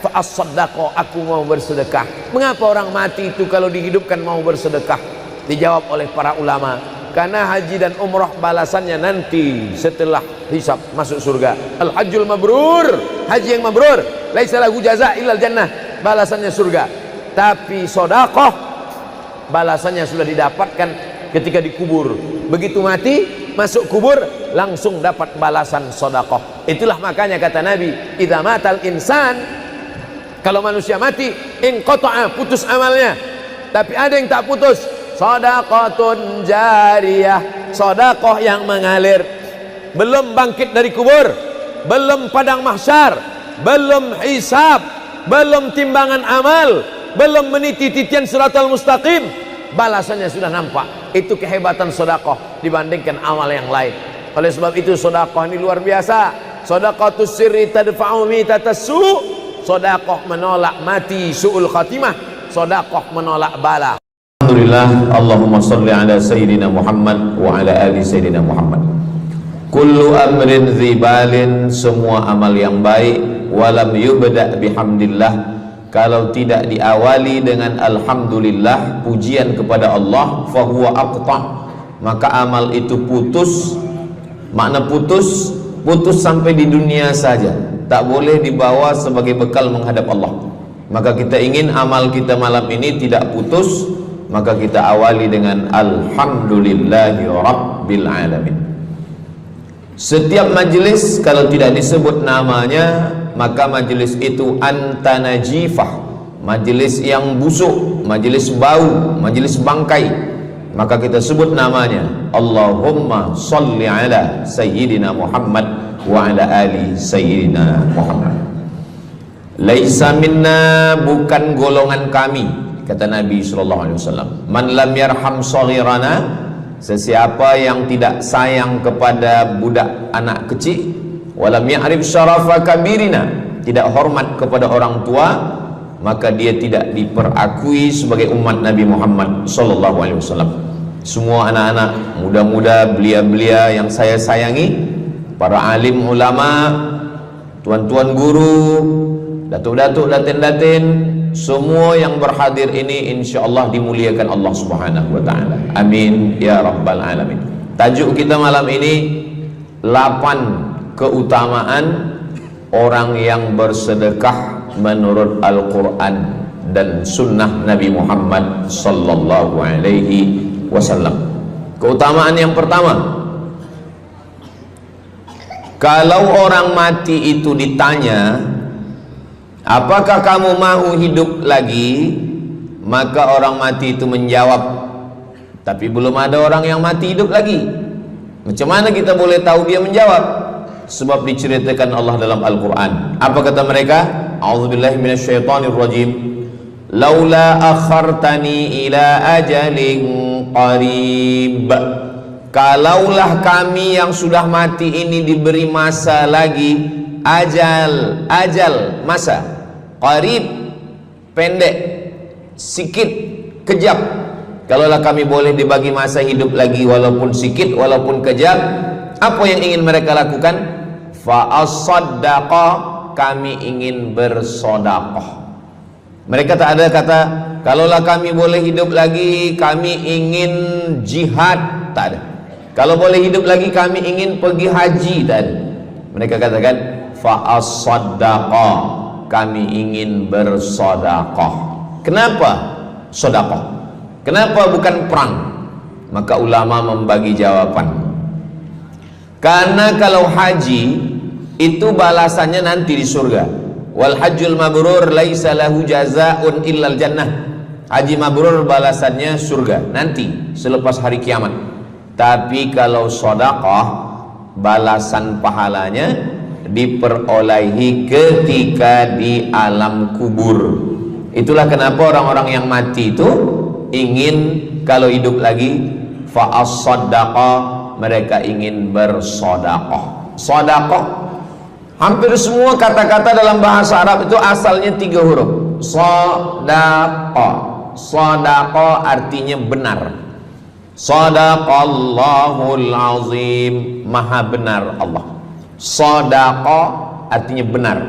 Speaker 1: fa as-saddaqa, aku mau bersedekah. Mengapa orang mati itu kalau dihidupkan mau bersedekah? Dijawab oleh para ulama, karena haji dan umrah balasannya nanti setelah hisab masuk surga. Al-hajjul mabrur, haji yang mabrur, laisa lahu jaza' illal jannah, balasannya surga. Tapi sedekah balasannya sudah didapatkan ketika dikubur. Begitu mati masuk kubur langsung dapat balasan sedekah. Itulah makanya kata Nabi, idza matal insan, kalau manusia mati, inqata'a, putus amalnya. Tapi ada yang tak putus, shadaqatun jariyah, sedekah yang mengalir. Belum bangkit dari kubur, belum padang mahsyar, belum hisab, belum timbangan amal, belum meniti titian siratal mustaqim, balasannya sudah nampak. Itu kehebatan sedekah dibandingkan amal yang lain. Oleh sebab itu sedekah ini luar biasa. Shadaqatus sirri tadfa'u mitatassu, sedekah menolak mati su'ul khatimah, sedekah menolak bala. Alhamdulillah, Allahumma salli ala Sayyidina Muhammad wa ala ali Sayyidina Muhammad. Kullu amrin zibalin, semua amal yang baik, walam yubda' bihamdillah, kalau tidak diawali dengan alhamdulillah, pujian kepada Allah, fahuwa aqta', maka amal itu putus. Makna putus, putus sampai di dunia saja, tak boleh dibawa sebagai bekal menghadap Allah. Maka kita ingin amal kita malam ini tidak putus, maka kita awali dengan alhamdulillahi rabbil alamin. Setiap majlis kalau tidak disebut namanya, maka majlis itu antanajifah, majlis yang busuk, majlis bau, majlis bangkai. Maka kita sebut namanya, Allahumma salli ala Sayyidina Muhammad wa ala ali Sayyidina Muhammad. Laisa minna, bukan golongan kami, kata Nabi SAW. Man lam yarham saghirana, sesiapa yang tidak sayang kepada budak anak kecil, walam ya'rif syarafa kabirina, tidak hormat kepada orang tua, maka dia tidak diperakui sebagai umat Nabi Muhammad SAW. Semua anak-anak muda-muda, belia-belia yang saya sayangi, para alim ulama, tuan-tuan guru, datuk-datuk, datin-datin, semua yang berhadir ini insyaallah dimuliakan Allah Subhanahu wa taala. Amin ya rabbal alamin. Tajuk kita malam ini 8 keutamaan orang yang bersedekah menurut Al-Qur'an dan sunnah Nabi Muhammad sallallahu alaihi wasallam. Keutamaan yang pertama, kalau orang mati itu ditanya, apakah kamu mau hidup lagi? Maka orang mati itu menjawab, tapi belum ada orang yang mati hidup lagi. Macam mana kita boleh tahu dia menjawab? Sebab diceritakan Allah dalam Al-Quran. Apa kata mereka? A'udzubillahi minasyaitonirrajim. Laula akhartani ila ajalin qarib, kalaulah kami yang sudah mati ini diberi masa lagi, ajal masa, qarib pendek, sikit, kejap. Kalaulah kami boleh dibagi masa hidup lagi walaupun sikit, walaupun kejap, apa yang ingin mereka lakukan? Fa as-saddaqa, kami ingin bersodaqah. Mereka tak ada kata, kalaulah kami boleh hidup lagi, kami ingin jihad, tak ada. Kalau boleh hidup lagi, kami ingin pergi haji, tak ada. Mereka katakan, fa'as-saddaqa, kami ingin bersodaqah. Kenapa sodaqah? Kenapa bukan perang? Maka ulama membagi jawaban. Karena kalau haji, itu balasannya nanti di surga. Wal hajjul mabrur laisa lahu jazaa'un illal jannah. Haji mabrur balasannya surga nanti selepas hari kiamat. Tapi kalau sedekah, balasan pahalanya diperolehi ketika di alam kubur. Itulah kenapa orang-orang yang mati itu ingin kalau hidup lagi, fa as-saddaqa, mereka ingin bersedekah. Sedekah, hampir semua kata-kata dalam bahasa Arab itu asalnya 3 huruf. Shadaqah. Shadaqah artinya benar. Shadaqallahul azim, maha benar Allah. Shadaqah artinya benar.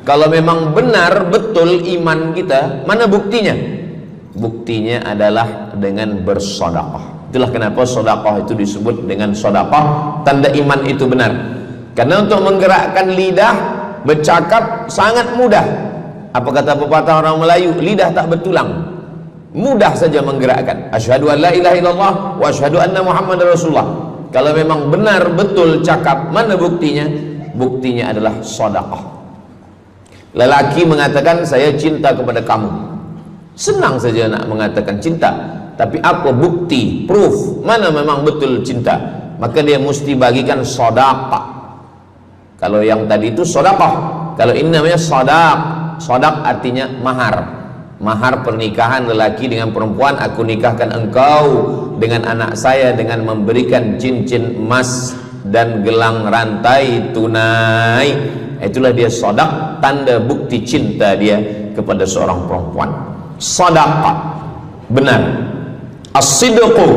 Speaker 1: Kalau memang benar betul iman kita, mana buktinya? Buktinya adalah dengan bersedekah. Itulah kenapa sedekah itu disebut dengan sedekah, tanda iman itu benar. Karena untuk menggerakkan lidah bercakap sangat mudah. Apa kata pepatah orang Melayu? Lidah tak bertulang, mudah saja menggerakkan. Asyhadu an la ilaha illallah wa asyhadu anna Muhammadar Rasulullah. Kalau memang benar betul cakap, mana buktinya? Buktinya adalah sedekah. Lelaki mengatakan saya cinta kepada kamu, senang saja nak mengatakan cinta, tapi apa bukti, proof, mana memang betul cinta? Maka dia mesti bagikan sedekah. Kalau yang tadi itu sedekah, kalau ini namanya sadaq. Sadaq artinya mahar. Mahar pernikahan lelaki dengan perempuan, aku nikahkan engkau dengan anak saya dengan memberikan cincin emas dan gelang rantai tunai. Itulah dia sadaq, tanda bukti cinta dia kepada seorang perempuan. Sadaqah, benar. As-sidqu,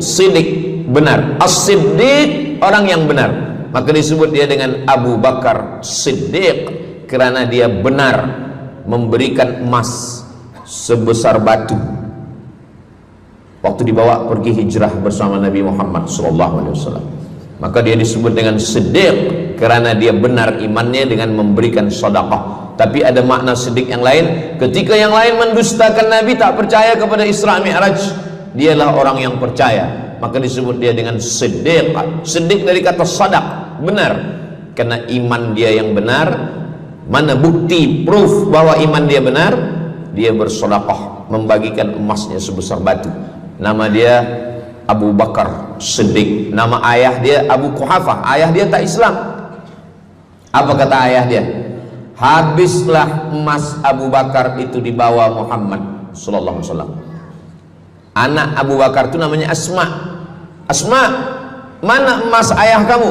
Speaker 1: sidik, benar. As-siddiq, orang yang benar. Maka disebut dia dengan Abu Bakar Siddiq, kerana dia benar memberikan emas sebesar batu waktu dibawa pergi hijrah bersama Nabi Muhammad SAW. Maka dia disebut dengan Siddiq kerana dia benar imannya dengan memberikan sedekah. Tapi ada makna siddiq yang lain, ketika yang lain mendustakan Nabi, tak percaya kepada Isra Mi'raj, dialah orang yang percaya, maka disebut dia dengan Siddiq. Siddiq dari kata sadaq, benar, karena iman dia yang benar. Mana bukti, proof bahwa iman dia benar? Dia bersedekah, membagikan emasnya sebesar batu. Nama dia Abu Bakar Siddiq. Nama ayah dia Abu Quhafah. Ayah dia tak Islam. Apa kata ayah dia? Habislah emas Abu Bakar itu dibawa Muhammad sallallahu alaihi wasallam. Anak Abu Bakar itu namanya Asma. Asma, mana emas ayah kamu?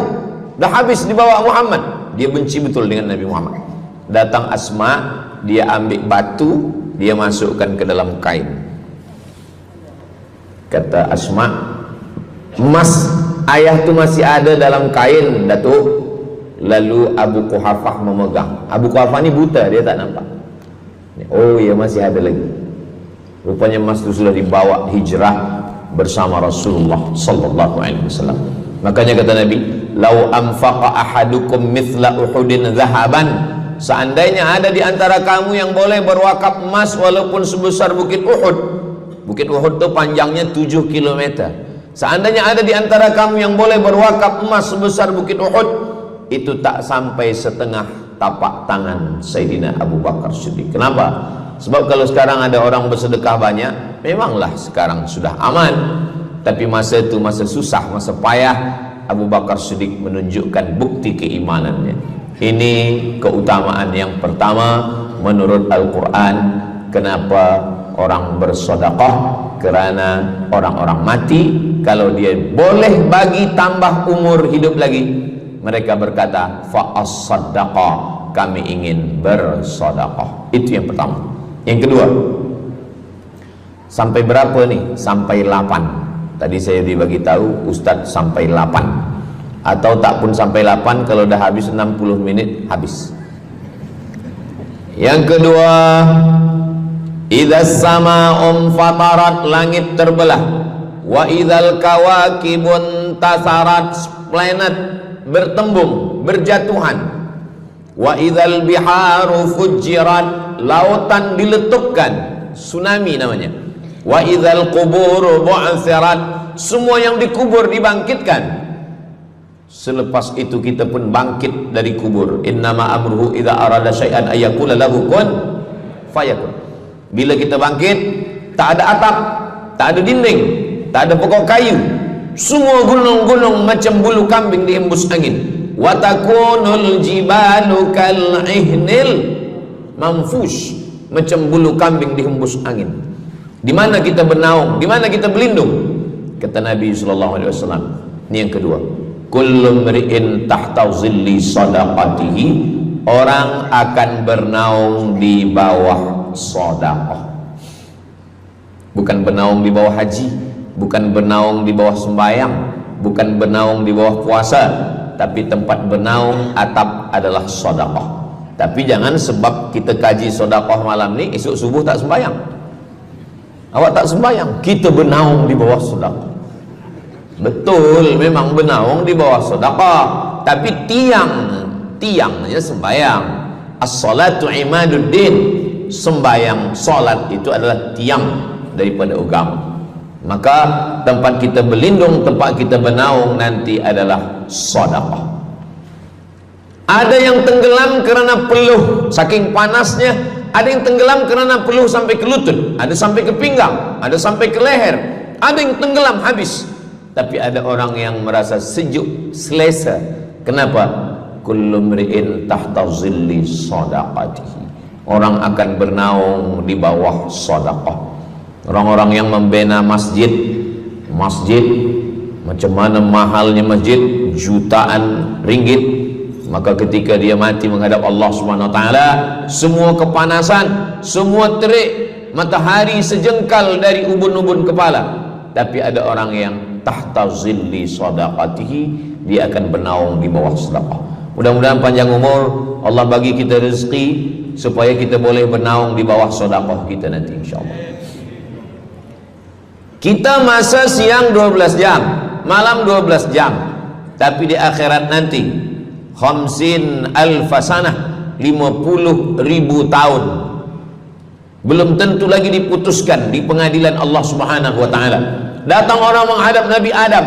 Speaker 1: Dah habis dibawa Muhammad. Dia benci betul dengan Nabi Muhammad. Datang Asma, dia ambil batu, dia masukkan ke dalam kain. Kata Asma, emas ayah tu masih ada dalam kain, Datuk. Lalu Abu Quhafah memegang. Abu Quhafah ni buta, dia tak nampak. Oh ya, masih ada lagi. Rupanya emas itu sudah dibawa hijrah bersama Rasulullah sallallahu alaihi wasallam. Makanya kata Nabi, "Lau anfaqa ahadukum mithla Uhudin zahaban." Seandainya ada di antara kamu yang boleh berwakaf emas walaupun sebesar Bukit Uhud. Bukit Uhud itu panjangnya 7 km. Seandainya ada di antara kamu yang boleh berwakaf emas sebesar Bukit Uhud, itu tak sampai setengah tapak tangan Sayyidina Abu Bakar Siddiq. Kenapa? Sebab kalau sekarang ada orang bersedekah banyak, memanglah sekarang sudah aman. Tapi masa itu masa susah, masa payah, Abu Bakar Siddiq menunjukkan bukti keimanannya. Ini keutamaan yang pertama menurut Al-Quran. Kenapa orang bersedekah? Kerana orang-orang mati, kalau dia boleh bagi tambah umur hidup lagi, mereka berkata, fa'as-saddaqa, kami ingin bersedekah. Itu yang pertama. Yang kedua, sampai berapa nih? Sampai 8. Tadi saya dibagi tahu Ustadz sampai 8, atau tak pun sampai 8, kalau dah habis 60 menit habis. Yang kedua, idzas sama'um fatarat, langit terbelah, wa idzal kawakibun tasarat, planet bertembung, berjatuhan, wa idzal biharu fujirat, lautan diletupkan, tsunami namanya, wa idzal quburu bu'thirat, semua yang dikubur dibangkitkan. Selepas itu kita pun bangkit dari kubur. Innama amruhu idza arada syai'an ayyakula lahu kun fayakun. Bila kita bangkit, tak ada atap, tak ada dinding, tak ada pokok kayu, semua gunung-gunung macam bulu kambing dihembus angin. Wa takunul jibalu kal ihnil manfush, macam bulu kambing dihembus angin. Di mana kita bernaung, di mana kita berlindung? Kata Nabi sallallahu alaihi wasallam. Ini yang kedua. Kullu mri'in tahta zilli sadaqatihi, orang akan bernaung di bawah sedekah. Bukan bernaung di bawah haji, bukan bernaung di bawah sembahyang, bukan bernaung di bawah puasa, tapi tempat bernaung atap adalah sedekah. Tapi jangan sebab kita kaji sedekah malam ni, esok subuh tak sembahyang. Awak tak sembahyang, kita bernaung di bawah sedekah. Betul, memang bernaung di bawah sedekah, tapi tiangnya sembahyang. As-salatu imaduddin, sembahyang, salat itu adalah tiang daripada agama. Maka tempat kita berlindung, tempat kita bernaung nanti adalah sedekah. Ada yang tenggelam kerana peluh saking panasnya, ada yang tenggelam kerana peluh sampai ke lutut, ada sampai ke pinggang, ada sampai ke leher, ada yang tenggelam habis. Tapi ada orang yang merasa sejuk, selesa. Kenapa? Kullu mri'in tahta zilli sadaqatihi, orang akan bernaung di bawah sedekah. Orang-orang yang membina masjid, macam mana mahalnya masjid, jutaan ringgit, maka ketika dia mati menghadap Allah Subhanahu wa taala, semua kepanasan, semua terik matahari sejengkal dari ubun-ubun kepala,
Speaker 2: tapi ada orang yang tahta zilli sadaqatihi, dia akan bernaung di bawah sedekah. Mudah-mudahan panjang umur, Allah bagi kita rezeki supaya kita boleh bernaung di bawah sedekah kita nanti insyaallah. Kita masa siang 12 jam, malam 12 jam, tapi di akhirat nanti khamsin alfasanah, 50.000 tahun, belum tentu lagi diputuskan di pengadilan Allah Subhanahu wa taala. Datang orang menghadap Nabi Adam,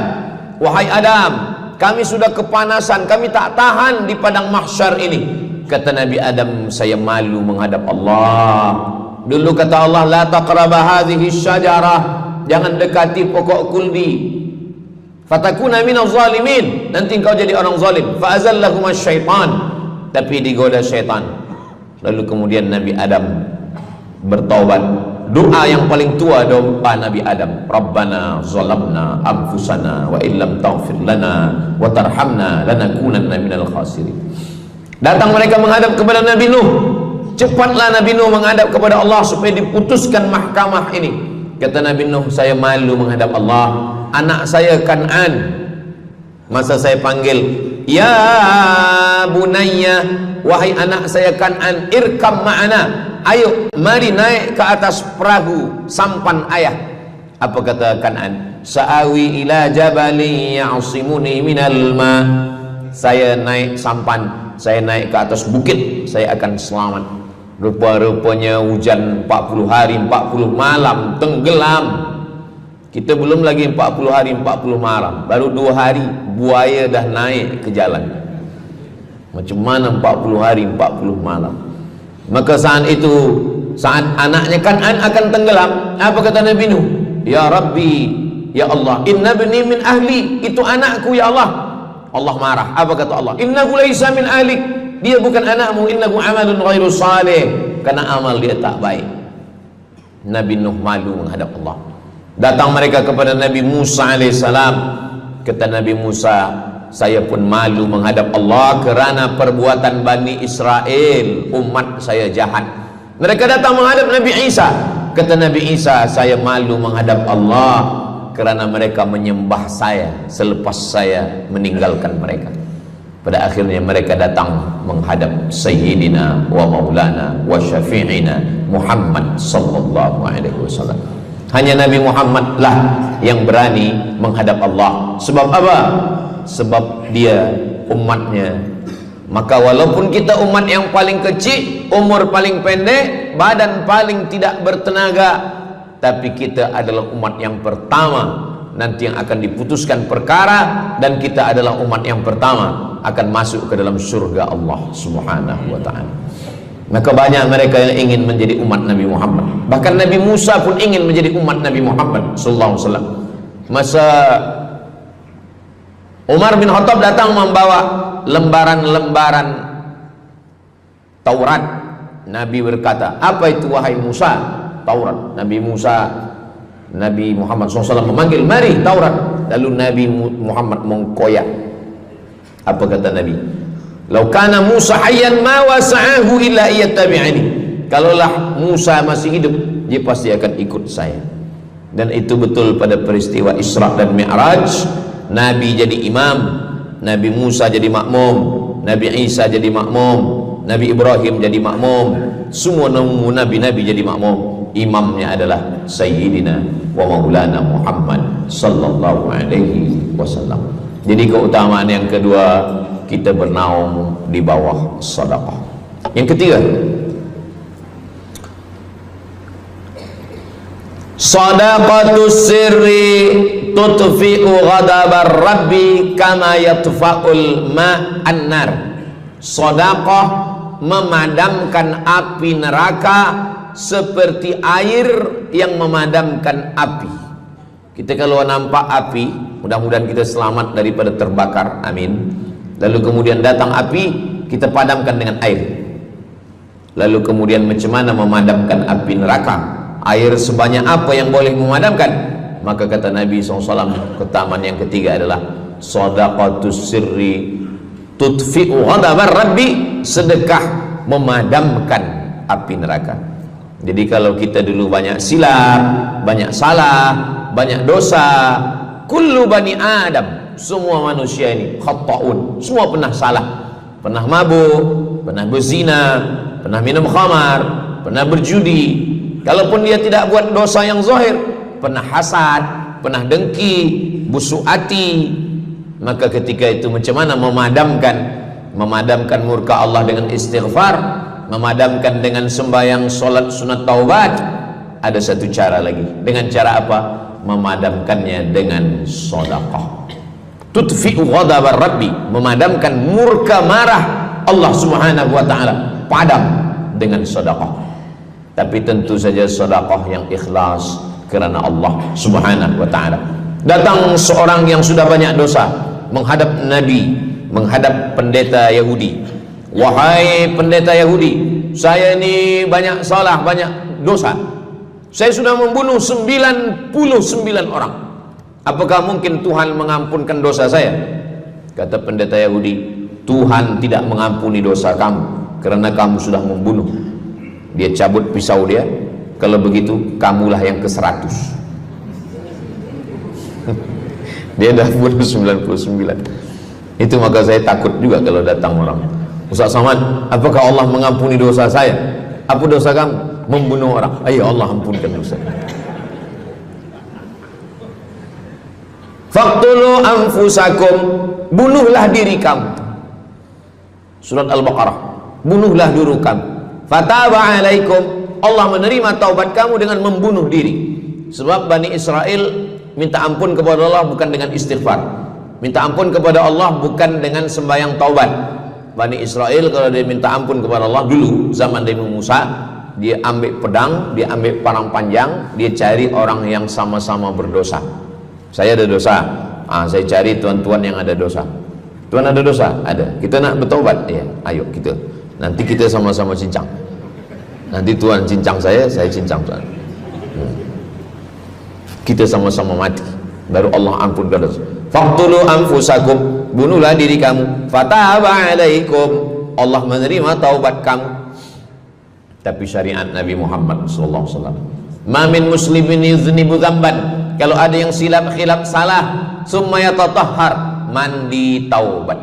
Speaker 2: wahai Adam, kami sudah kepanasan, kami tak tahan di padang mahsyar ini. Kata Nabi Adam, saya malu menghadap Allah. Dulu kata Allah, la taqraba hadhihi syajarah, jangan dekati pokok kuldi, fatakuna minaz zalimin, nanti engkau jadi orang zalim. Fa azallahumas syaitan, tapi digoda syaitan. Lalu kemudian Nabi Adam bertaubat. Doa yang paling tua doa Nabi Adam, Rabbana zalamna anfusana wa illam taghfir lana wa tarhamna lanakunanna minal khasirin. Datang mereka menghadap kepada Nabi Nuh. Cepatlah Nabi Nuh menghadap kepada Allah supaya diputuskan mahkamah ini. Kata Nabi Nuh, saya malu menghadap Allah. Anak saya Kan'an, masa saya panggil, ya bunayya, wahai anak saya Kan'an, irkam ma'ana, ayo mari naik ke atas perahu sampan ayah. Apa kata Kan'an? Sa'awi ila jabali ya'simuni minal ma, saya naik sampan, saya naik ke atas bukit, saya akan selamat. Rupa-rupanya hujan 40 hari 40 malam tenggelam. Kita belum lagi 40 hari 40 malam, baru 2 hari buaya dah naik ke jalan. Macam mana 40 hari 40 malam? Maka saat itu, saat anaknya Kan'an akan tenggelam, apa kata Nabi Nuh? Ya Rabbi, ya Allah, inna bni min ahli, itu anakku ya Allah. Allah marah. Apa kata Allah? Innahu laisa min ahlik, dia bukan anakmu. Innahu amalun ghairu salih, karena amal dia tak baik. Nabi Nuh malu menghadap Allah. Datang mereka kepada Nabi Musa alaihissalam. Kata Nabi Musa, saya pun malu menghadap Allah kerana perbuatan Bani Israel, umat saya jahat. Mereka datang menghadap Nabi Isa. Kata Nabi Isa, saya malu menghadap Allah kerana mereka menyembah saya selepas saya meninggalkan mereka. Pada akhirnya mereka datang menghadap Sayyidina wa Maulana wa Syafi'ina Muhammad sallallahu alaihi wasallam. Hanya Nabi Muhammad lah yang berani menghadap Allah. Sebab apa? Sebab dia umatnya. Maka walaupun kita umat yang paling kecil, umur paling pendek, badan paling tidak bertenaga, tapi kita adalah umat yang pertama nanti yang akan diputuskan perkara, dan kita adalah umat yang pertama akan masuk ke dalam surga Allah Subhanahu wa ta'ala. Maka banyak mereka yang ingin menjadi umat Nabi Muhammad. Bahkan Nabi Musa pun ingin menjadi umat Nabi Muhammad sallallahu alaihi wasallam. Masa Umar bin Khattab datang membawa lembaran-lembaran Taurat, Nabi berkata, apa itu wahai Musa? Taurat. Nabi Muhammad SAW memanggil, mari Taurat. Lalu Nabi Muhammad mengkoyak. Apa kata Nabi? Lau kana Musa hayyan ma wasa'ahu illa iyattabi'ani. Kalaulah Musa masih hidup, dia pasti akan ikut saya. Dan itu betul pada peristiwa Isra dan Mi'raj. Nabi jadi imam, Nabi Musa jadi makmum, Nabi Isa jadi makmum, Nabi Ibrahim jadi makmum, semua nabi-nabi jadi makmum. Imamnya adalah Sayyidina wa Maulana Muhammad sallallahu alaihi wasallam. Jadi keutamaan yang kedua, kita bernaung di bawah sedekah. Yang ketiga, sadaqatus sirri tutfi'u ghadabar rabbi kama yatfa'ul ma'an nar. Sedekah memadamkan api neraka seperti air yang memadamkan api. Kita kalau nampak api, mudah-mudahan kita selamat daripada terbakar, amin. Lalu kemudian datang api, kita padamkan dengan air. Lalu kemudian macam mana memadamkan api neraka? Air sebanyak apa yang boleh memadamkan? Maka kata Nabi SAW, keutamaan yang ketiga adalah sadaqatus sirri tutfi'u ghadabar rabbi, sedekah memadamkan api neraka. Jadi kalau kita dulu banyak silap, banyak salah, banyak dosa. Kullu bani Adam, semua manusia ini khata'un, semua pernah salah, pernah mabuk, pernah berzina, pernah minum khamar, pernah berjudi. Kalaupun dia tidak buat dosa yang zahir, pernah hasad, pernah dengki, busuk hati. Maka ketika itu macam mana memadamkan murka Allah dengan istighfar, memadamkan dengan sembahyang, solat, sunat, taubat? Ada satu cara lagi. Dengan cara apa? Memadamkannya dengan sedekah. Tudfi'u ghadabar rabbi, memadamkan murka marah Allah subhanahu wa ta'ala, padam dengan sedekah. Tapi tentu saja sedekah yang ikhlas kerana Allah subhanahu wa ta'ala. Datang seorang yang sudah banyak dosa menghadap Nabi, menghadap pendeta Yahudi. Wahai pendeta Yahudi, saya ini banyak salah, banyak dosa. Saya sudah membunuh 99 orang. Apakah mungkin Tuhan mengampunkan dosa saya? Kata pendeta Yahudi, Tuhan tidak mengampuni dosa kamu kerana kamu sudah membunuh. Dia cabut pisau dia. Kalau begitu, kamulah yang ke-100. Dia dah bunuh 99. Itu maka saya takut juga kalau datang orang, Ustaz Somad, apakah Allah mengampuni dosa saya? Apa dosa kamu? Membunuh orang. Ayo Allah ampunkan dosa. Faqtulu anfusakum, bunuhlah diri kamu. Surat Al-Baqarah. Bunuhlah diri kamu. Fataba alaikum, Allah menerima taubat kamu dengan membunuh diri. Sebab Bani Israel minta ampun kepada Allah bukan dengan istighfar, minta ampun kepada Allah bukan dengan sembahyang taubat. Bani Israel kalau dia minta ampun kepada Allah dulu zaman Nabi Musa, dia ambil pedang, dia ambil parang panjang, dia cari orang yang sama-sama berdosa. Saya ada dosa, saya cari tuan-tuan yang ada dosa. Tuan ada dosa? Ada. Kita nak bertaubat? Ya, ayo kita. Nanti kita sama-sama cincang. Nanti tuan cincang saya cincang tuan. Kita sama-sama mati, baru Allah ampunkan dosa. Faqtulu anfusakum, bunuhlah diri kamu. Fataba alaikum, Allah menerima taubat kamu. Tapi syariat Nabi Muhammad sallallahu alaihi wasallam, ma min muslimin yuznibu dzamban, kalau ada yang silap khilaf salah, summa yatatahhar, mandi taubat.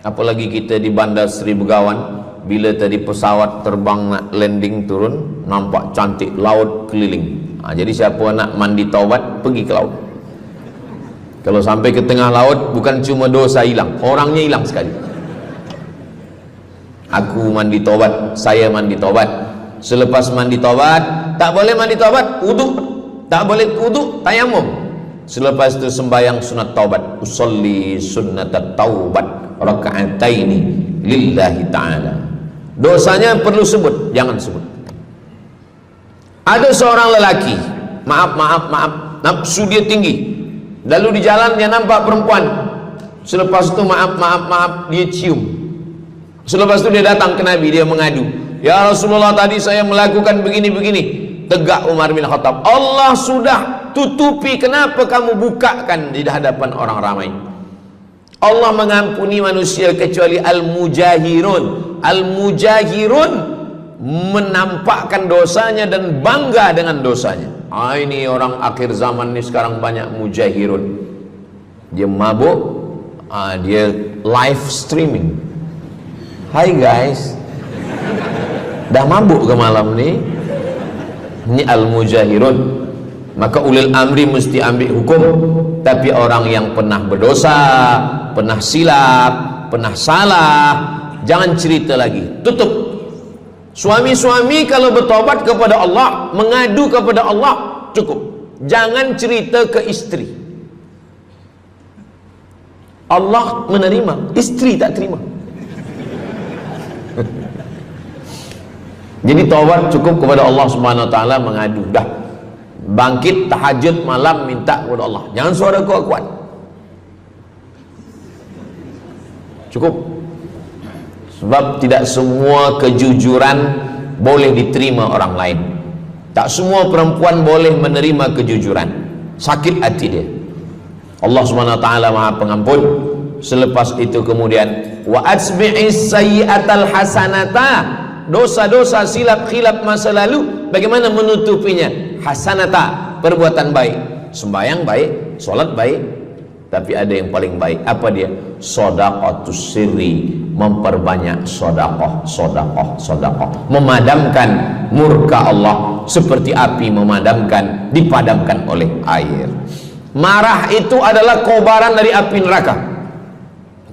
Speaker 2: Apalagi kita di Bandar Seri Begawan, bila tadi pesawat terbang nak landing turun, nampak cantik laut keliling. Jadi siapa nak mandi taubat, pergi ke laut. Kalau sampai ke tengah laut, bukan cuma dosa hilang, orangnya hilang sekali. Aku mandi taubat, saya mandi taubat. Selepas mandi taubat, tak boleh mandi taubat, wudu. Tak boleh wudu, tayamum. Selepas itu sembahyang sunat taubat. Usolli sunnatat taubat raka'ataini lillahi ta'ala. Dosanya perlu sebut, jangan sebut. Ada seorang lelaki, maaf, nafsu dia tinggi. Lalu di jalan dia nampak perempuan. Selepas itu maaf, dia cium. Selepas itu dia datang ke Nabi, dia mengadu, ya Rasulullah, tadi saya melakukan begini-begini. Tegak Umar bin Khattab, Allah sudah tutupi, kenapa kamu bukakan di hadapan orang ramai? Allah mengampuni manusia kecuali al-mujahirun. Al-mujahirun menampakkan dosanya dan bangga dengan dosanya. Ini orang akhir zaman ni sekarang banyak mujahirun. Dia mabuk, dia live streaming. Hai guys, dah mabuk ke malam ni? Ini al-mujahirun. Maka ulil amri mesti ambil hukum. Tapi orang yang pernah berdosa, pernah silap, pernah salah, jangan cerita lagi, tutup. Suami-suami kalau bertobat kepada Allah, mengadu kepada Allah, cukup. Jangan cerita ke istri. Allah menerima, istri tak terima. Jadi taubat cukup kepada Allah Subhanahu wa taala, mengadu dah. Bangkit tahajud malam minta kepada Allah. Jangan suara kuat-kuat. Cukup. Sebab tidak semua kejujuran boleh diterima orang lain. Tak semua perempuan boleh menerima kejujuran. Sakit hati dia. Allah Subhanahu wa taala Maha Pengampun. Selepas itu kemudian wa asbi'is sayyi'atal hasanata, dosa-dosa silap khilaf masa lalu bagaimana menutupinya? Hasanata, perbuatan baik. sembahyang baik, sholat baik, tapi ada yang paling baik. Apa dia? Shadaqatus sirri, memperbanyak sedekah, memadamkan murka Allah seperti api dipadamkan oleh air. Marah itu adalah kobaran dari api neraka.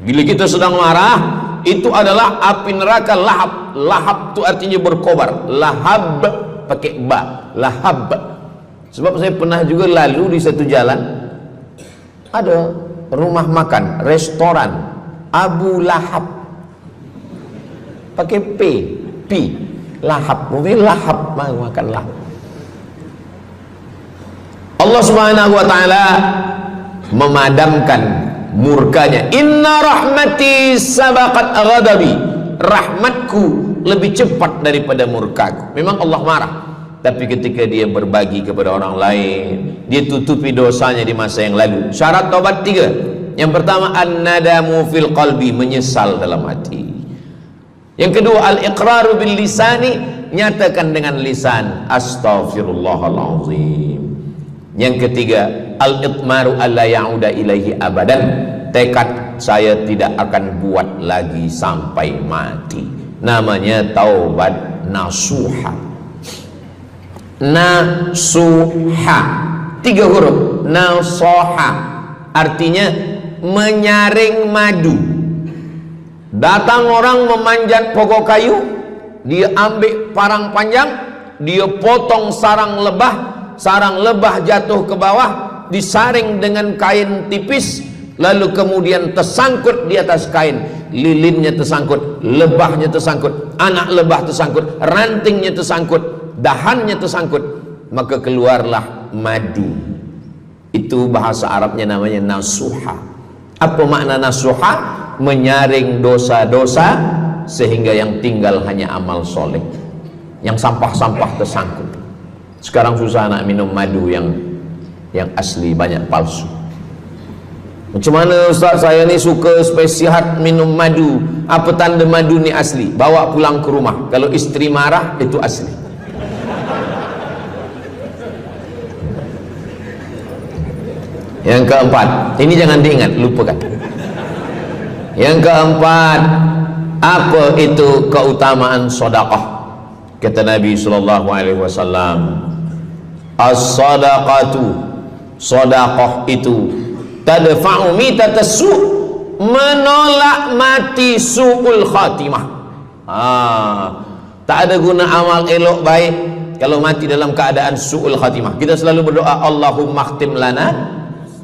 Speaker 2: Bila kita sedang marah, itu adalah api neraka lahab. Lahab itu artinya berkobar. Lahab pakai ba, lahab. Sebab saya pernah juga lalu di satu jalan, ada rumah makan, restoran Abu Lahab, pakai P, lahab, mungkin lahab, makan lahab. Allah Subhanahu wa taala memadamkan murkanya. Inna rahmati sabaqat ghadabi, rahmatku lebih cepat daripada murkaku. Memang Allah marah, tapi ketika dia berbagi kepada orang lain, dia tutupi dosanya di masa yang lalu. Syarat taubat 3. Yang pertama, an-nadamu fil qalbi, menyesal dalam hati. Yang kedua, al-iqraru bil lisani, nyatakan dengan lisan, astaghfirullahalazim. Yang ketiga, al-itmaru alla ya'uda ilaihi abadan, tekad saya tidak akan buat lagi sampai mati. Namanya taubat nasuha. Nasuha 3 huruf. Nasoha artinya menyaring madu. Datang orang memanjat pokok kayu, dia ambil parang panjang, dia potong sarang lebah jatuh ke bawah, disaring dengan kain tipis, lalu kemudian tersangkut di atas kain, lilinnya tersangkut, lebahnya tersangkut, anak lebah tersangkut, rantingnya tersangkut, dahannya tersangkut, maka keluarlah madu. Itu bahasa Arabnya namanya nasuha. Apa makna nasuha? Menyaring dosa-dosa sehingga yang tinggal hanya amal soleh, yang sampah-sampah tersangkut. Sekarang susah nak minum madu yang asli, banyak palsu. Macam mana Ustaz, saya ni suka spesiat minum madu, apa tanda madu ni asli? Bawa pulang ke rumah, kalau istri marah itu asli. Yang keempat, ini jangan diingat, lupakan. Yang keempat, apa itu keutamaan sedekah? Kata Nabi sallallahu alaihi wasallam, as-sadaqatu, sedekah itu tadfa'u mitatas su', menolak mati su'ul khatimah. Tak ada guna amal elok baik kalau mati dalam keadaan su'ul khatimah. Kita selalu berdoa, Allahumma khtim lana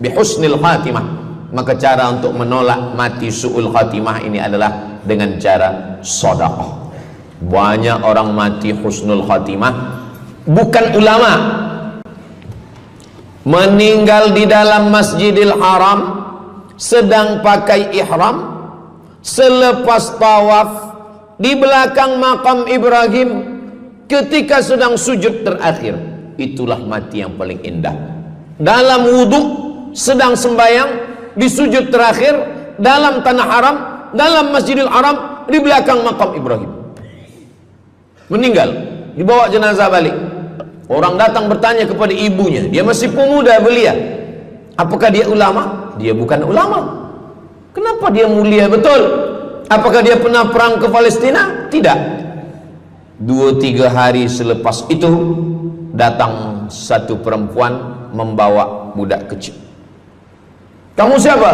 Speaker 2: bihusnil khatimah. Maka cara untuk menolak mati su'ul khatimah ini adalah dengan cara sedekah. Banyak orang mati husnul khatimah, bukan ulama, meninggal di dalam Masjidil Haram sedang pakai ihram, selepas tawaf di belakang makam Ibrahim ketika sedang sujud terakhir. Itulah mati yang paling indah. Dalam wudhu sedang sembahyang, di sujud terakhir dalam tanah haram, dalam Masjidil Haram, di belakang makam Ibrahim. Meninggal, dibawa jenazah balik. Orang datang bertanya kepada ibunya, dia masih pemuda belia, apakah dia ulama? Dia bukan ulama. Kenapa dia mulia betul? Apakah dia pernah perang ke Palestina? Tidak. 2-3 hari selepas itu datang satu perempuan membawa budak kecil. Kamu siapa?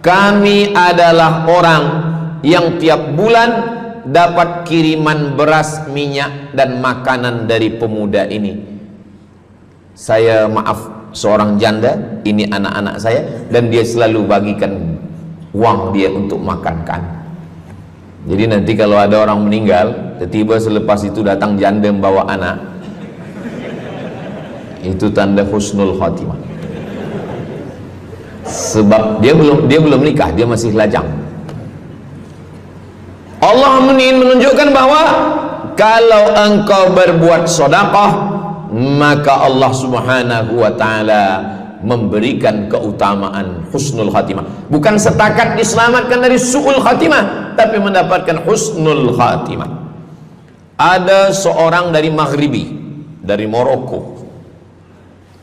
Speaker 2: Kami adalah orang yang tiap bulan dapat kiriman beras, minyak dan makanan dari pemuda ini. Saya maaf, seorang janda, ini anak-anak saya, dan dia selalu bagikan uang dia untuk makankan. Jadi nanti kalau ada orang meninggal, tiba-tiba selepas itu datang janda membawa anak, itu tanda husnul khatimah. Sebab dia belum nikah, dia masih lajang. Allah ingin menunjukkan bahwa kalau engkau berbuat sedekah, maka Allah Subhanahu wa taala memberikan keutamaan husnul khatimah. Bukan setakat diselamatkan dari su'ul khatimah, tapi mendapatkan husnul khatimah. Ada seorang dari Maghribi, dari Maroko,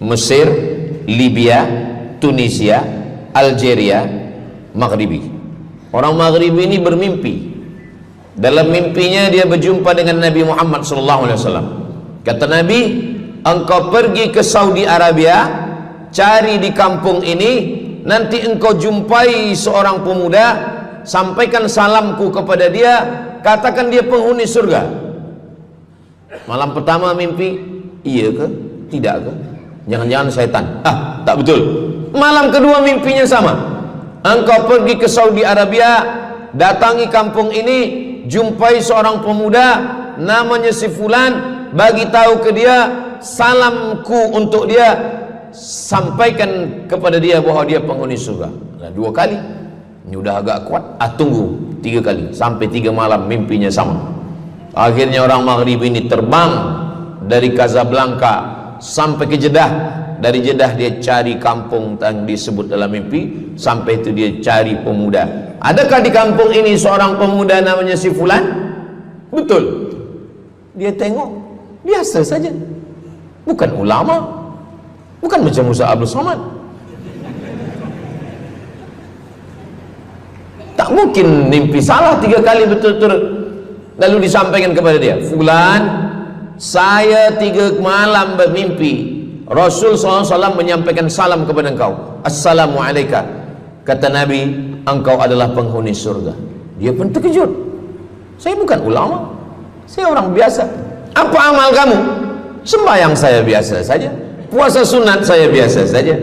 Speaker 2: Mesir, Libya, Tunisia, Algeria, Maghribi. Orang Maghribi ini bermimpi. Dalam mimpinya dia berjumpa dengan Nabi Muhammad SAW. Kata Nabi, engkau pergi ke Saudi Arabia, cari di kampung ini, nanti engkau jumpai seorang pemuda, sampaikan salamku kepada dia, katakan dia penghuni surga. Malam pertama mimpi, iya ke? Tidak ke? Jangan-jangan syaitan. Tak betul. Malam kedua mimpinya sama. Engkau pergi ke Saudi Arabia, datangi kampung ini, jumpai seorang pemuda namanya si fulan, bagi tahu ke dia, salamku untuk dia, sampaikan kepada dia bahwa dia penghuni surga. Nah, 2 kali. Ini udah agak kuat. Tunggu 3 kali, sampai 3 malam mimpinya sama. Akhirnya orang Maghrib ini terbang dari Casablanca sampai ke Jeddah. Dari Jeddah dia cari kampung yang disebut dalam mimpi, sampai itu dia cari pemuda. Adakah di kampung ini seorang pemuda namanya si fulan? Betul. Dia tengok, biasa saja, bukan ulama, bukan macam Musa Abdul Somad. Tak mungkin mimpi salah 3 kali betul-betul. Lalu disampaikan kepada dia, fulan, saya 3 malam bermimpi Rasul SAW menyampaikan salam kepada engkau, Assalamualaikum. Kata Nabi, engkau adalah penghuni surga. Dia pun terkejut. Saya bukan ulama, saya orang biasa. Apa amal kamu? Sembahyang saya biasa saja, puasa sunat saya biasa saja.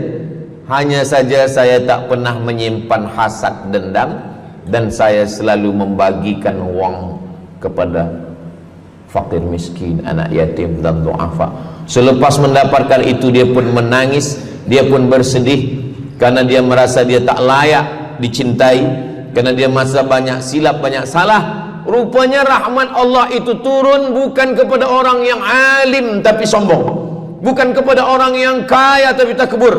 Speaker 2: Hanya saja saya tak pernah menyimpan hasad dendam, dan saya selalu membagikan uang kepada fakir miskin, anak yatim dan du'afa. Selepas mendapatkan itu dia pun menangis, dia pun bersedih karena dia merasa dia tak layak dicintai, karena dia masa banyak silap, banyak salah. Rupanya rahmat Allah itu turun bukan kepada orang yang alim tapi sombong, bukan kepada orang yang kaya tapi takbur,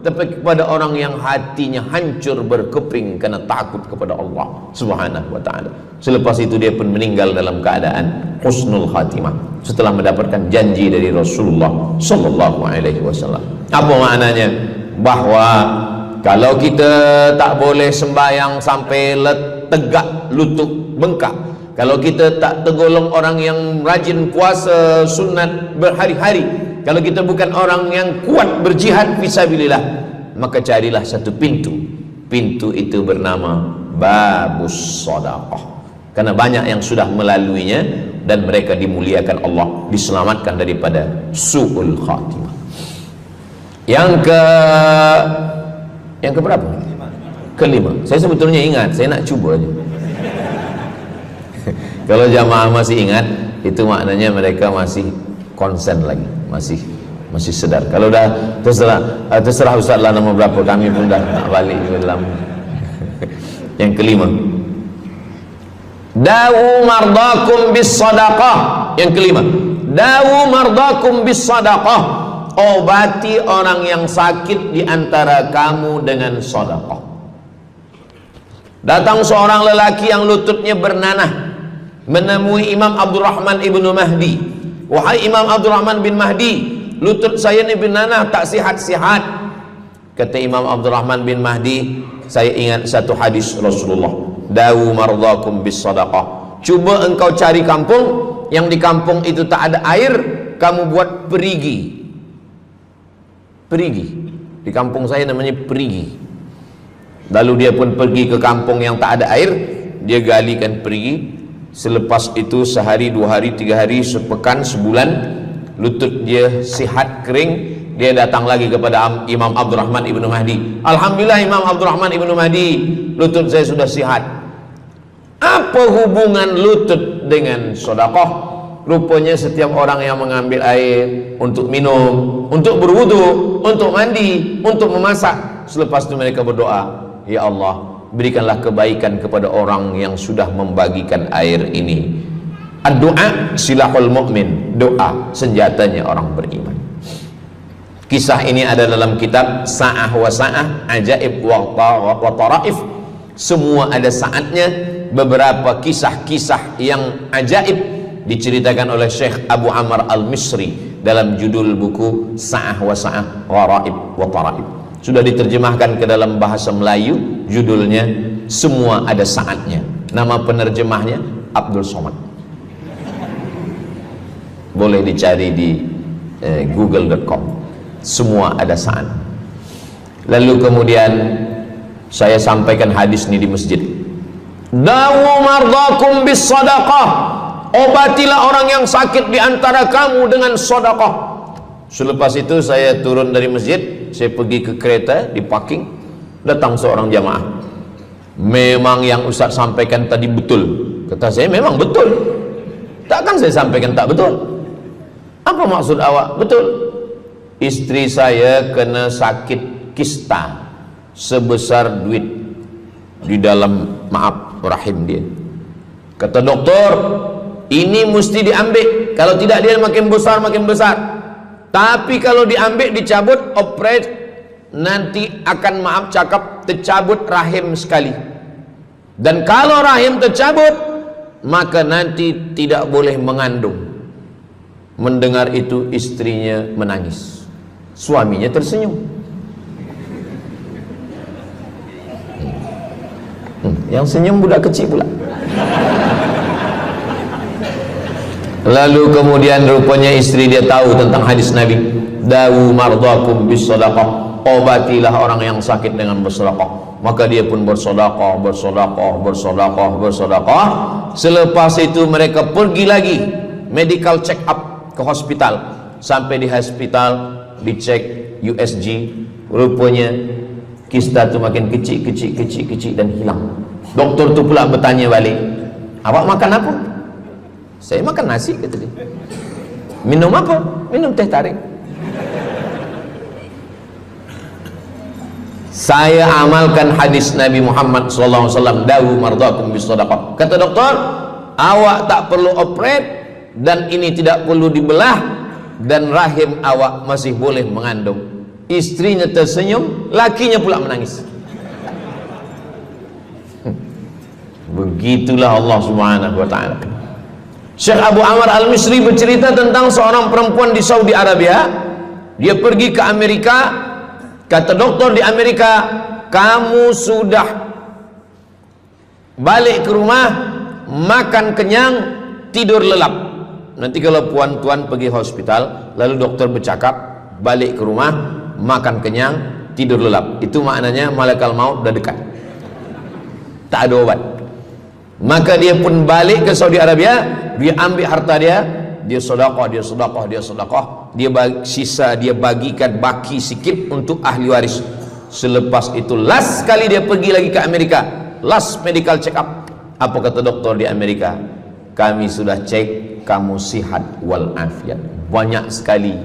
Speaker 2: tapi kepada orang yang hatinya hancur berkeping karena takut kepada Allah Subhanahu wa ta'ala. Selepas itu dia pun meninggal dalam keadaan husnul khatimah setelah mendapatkan janji dari Rasulullah sallallahu alaihi wasallam. Apa maknanya? Bahwa kalau kita tak boleh sembahyang sampai tegak lutut bengkak, kalau kita tak tergolong orang yang rajin puasa sunat berhari-hari, kalau kita bukan orang yang kuat berjihad fisabilillah, maka carilah satu pintu. Pintu itu bernama babus sedekah. Karena banyak yang sudah melaluinya dan mereka dimuliakan Allah, diselamatkan daripada su'ul khatimah. Yang ke berapa? Kelima. Saya sebetulnya ingat, saya nak cuba aja. Kalau jamaah masih ingat, itu maknanya mereka masih konsen lagi, masih sedar. Kalau dah terserah Ustaz lah nama berapa, kami pun dah tak balik dalam. Yang kelima, dawu mardakum bis sadaqah. Yang kelima, dawu mardakum bis sadaqah. Obati orang yang sakit di antara kamu dengan sedekah. Datang seorang lelaki yang lututnya bernanah menemui Imam Abdurrahman ibnu Mahdi. Wahai Imam Abdurrahman bin Mahdi, lutut saya ni bernanah, tak sihat-sihat. Kata Imam Abdurrahman bin Mahdi, saya ingat satu hadis Rasulullah, dawu mardakum bis sadaqah. Cuba engkau cari kampung yang di kampung itu tak ada air, kamu buat perigi. Perigi, di kampung saya namanya perigi. Lalu dia pun pergi ke kampung yang tak ada air, dia galikan perigi. Selepas itu sehari, 2 hari, 3 hari, sepekan, sebulan, lutut dia sihat kering. Dia datang lagi kepada Imam Abdurrahman ibnu Mahdi. Alhamdulillah Imam Abdurrahman ibnu Mahdi, lutut saya sudah sihat. Apa hubungan lutut dengan sedekah? Rupanya setiap orang yang mengambil air untuk minum, untuk berwudu, untuk mandi, untuk memasak, selepas itu mereka berdoa, ya Allah, berikanlah kebaikan kepada orang yang sudah membagikan air ini. Ad-du'a silahul mu'min, doa senjatanya orang beriman. Kisah ini ada dalam kitab Sa'ah wa Sa'ah, Ajaib wa Taraif. Semua ada saatnya. Beberapa kisah-kisah yang ajaib diceritakan oleh Syekh Abu Amr al-Misri dalam judul buku Sa'ah wa Sa'ah Gharaib wa Taraib. Sudah diterjemahkan ke dalam bahasa Melayu, judulnya Semua Ada Saatnya. Nama penerjemahnya Abdul Somad. Boleh dicari di google.com. Semua ada saat. Lalu kemudian saya sampaikan hadis ini di masjid. Dawu mardakum bis sadaqah. Obatilah orang yang sakit di antara kamu dengan sedekah. Selepas itu saya turun dari masjid, saya pergi ke kereta, di parking, datang seorang jamaah. Memang yang Ustaz sampaikan tadi betul. Kata saya, memang betul. Takkan saya sampaikan tak betul? Apa maksud awak? Betul. Istri saya kena sakit kista sebesar duit di dalam, maaf, rahim dia. Kata doktor, ini mesti diambil, kalau tidak dia makin besar makin besar. Tapi kalau diambil, dicabut, operate, nanti akan, maaf cakap, tercabut rahim sekali. Dan kalau rahim tercabut, maka nanti tidak boleh mengandung. Mendengar itu istrinya menangis, suaminya tersenyum. Yang senyum budak kecil pula. Lalu kemudian rupanya istri dia tahu tentang hadis Nabi, dawu mardakum bis sadaqah, obatilah orang yang sakit dengan bersedekah. Maka dia pun bersedekah, bersedekah, bersedekah, bersedekah. Selepas itu mereka pergi lagi medical check up ke hospital. Sampai di hospital dicek USG, rupanya kista itu makin kecil, kecil, kecil, kecil dan hilang. Doktor tu pula bertanya balik, awak makan apa? Saya makan nasi, kata dia. Minum apa? Minum teh tarik. Saya amalkan hadis Nabi Muhammad SAW, dawu mardakum bis sadaqah. Kata doktor, awak tak perlu operate, dan ini tidak perlu dibelah, dan rahim awak masih boleh mengandung. Istrinya tersenyum, lakinya pula menangis. Begitulah Allah Subhanahu wa ta'ala. Syekh Abu Amr Al-Misri bercerita tentang seorang perempuan di Saudi Arabia. Dia pergi ke Amerika. Kata doktor di Amerika, kamu sudah balik ke rumah, makan kenyang, tidur lelap. Nanti kalau puan-tuan pergi hospital, lalu dokter bercakap, balik ke rumah, makan kenyang, tidur lelap. Itu maknanya malaikat maut dah dekat, tak ada obat. Maka dia pun balik ke Saudi Arabia. Dia ambil harta dia, dia sedekah, dia sedekah, dia sedekah, dia sisa, dia bagikan baki sikit untuk ahli waris. Selepas itu last kali dia pergi lagi ke Amerika, last medical check up. Apa kata doktor di Amerika? Kami sudah cek, kamu sihat wal afiat. Banyak sekali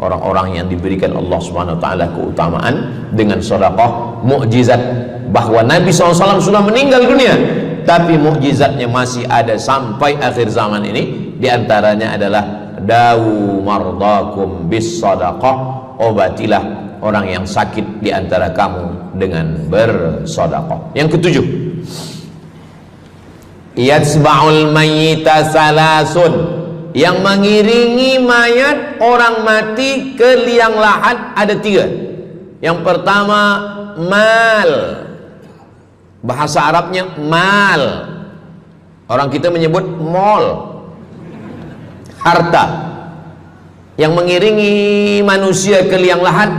Speaker 2: orang-orang yang diberikan Allah Subhanahu wa taala keutamaan dengan sedekah, mukjizat, bahwa Nabi SAW sudah meninggal dunia, tapi mukjizatnya masih ada sampai akhir zaman ini. Di antaranya adalah dawu mardakum bis sadaqah, obatilah orang yang sakit di antara kamu dengan bersedekah. Yang ketujuh, yatsba'ul mayyita salasun, yang mengiringi mayat orang mati ke liang lahat ada tiga. Yang pertama, mal. Bahasa Arabnya mal, orang kita menyebut mall, harta. Yang mengiringi manusia ke liang lahat,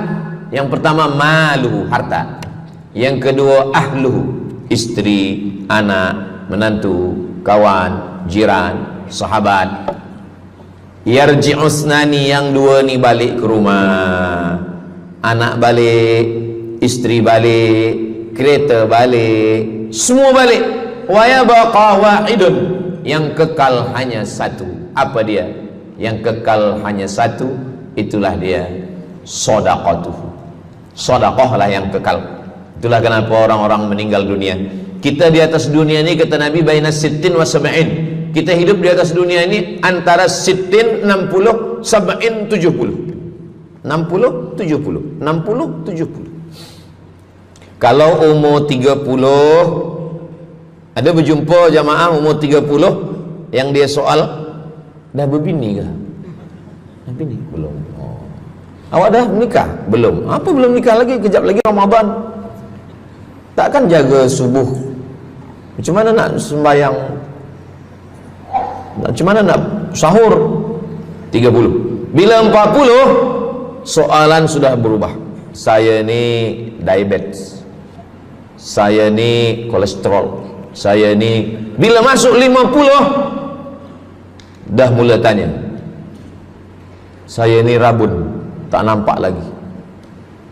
Speaker 2: yang pertama maluhu, harta. Yang kedua ahluhu, istri, anak, menantu, kawan, jiran, sahabat. Yarji'usnani, yang dua ni balik ke rumah, anak balik, istri balik, kereta balik, semua balik. Wa yabqa wahidun, yang kekal hanya satu. Apa dia? Yang kekal hanya satu, itulah dia sedekatuhu. Sedekah lah yang kekal. Itulah kenapa orang-orang meninggal dunia. Kita di atas dunia ini, kata Nabi, baina sittin wa sab'in. Kita hidup di atas dunia ini antara sittin, 60, sab'in, 70. 60, 70, 60, 70. Kalau umur 30, ada berjumpa jamaah umur 30 yang dia soal, dah berbini ke? Bini belum. Oh. Awak dah menikah? Belum. Apa belum nikah lagi? Kejap lagi Ramadan. Takkan jaga subuh? Macam mana nak sembahyang? Macam mana nak sahur? 30. Bila 40, soalan sudah berubah. Saya ni diabetes, saya ni kolesterol, saya ni. Bila masuk 50, dah mula tanya, saya ni rabun, tak nampak lagi.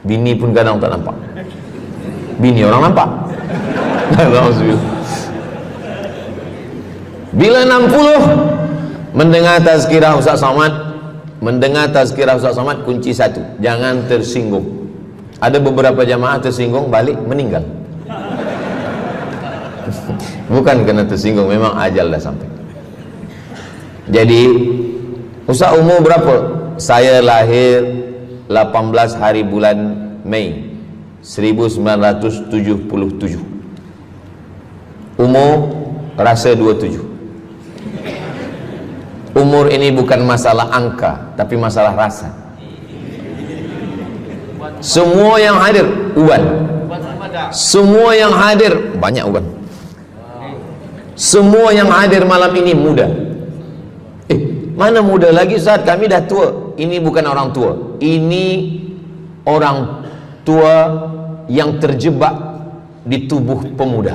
Speaker 2: Bini pun kadang tak nampak. Bini orang nampak. Bila 60, mendengar tazkirah Ustaz Somad, kunci satu, jangan tersinggung. Ada beberapa jamaah tersinggung, balik meninggal. Bukan kerana tersinggung, memang ajal dah sampai. Jadi Ustaz umur berapa? Saya lahir 18 hari bulan Mei 1977. Umur rasa 27. Umur ini bukan masalah angka, tapi masalah rasa. Semua yang hadir uban. Semua yang hadir banyak uban. Semua yang hadir malam ini muda. Mana muda lagi Ustaz? Kami dah tua. Ini bukan orang tua. Ini orang tua yang terjebak di tubuh pemuda.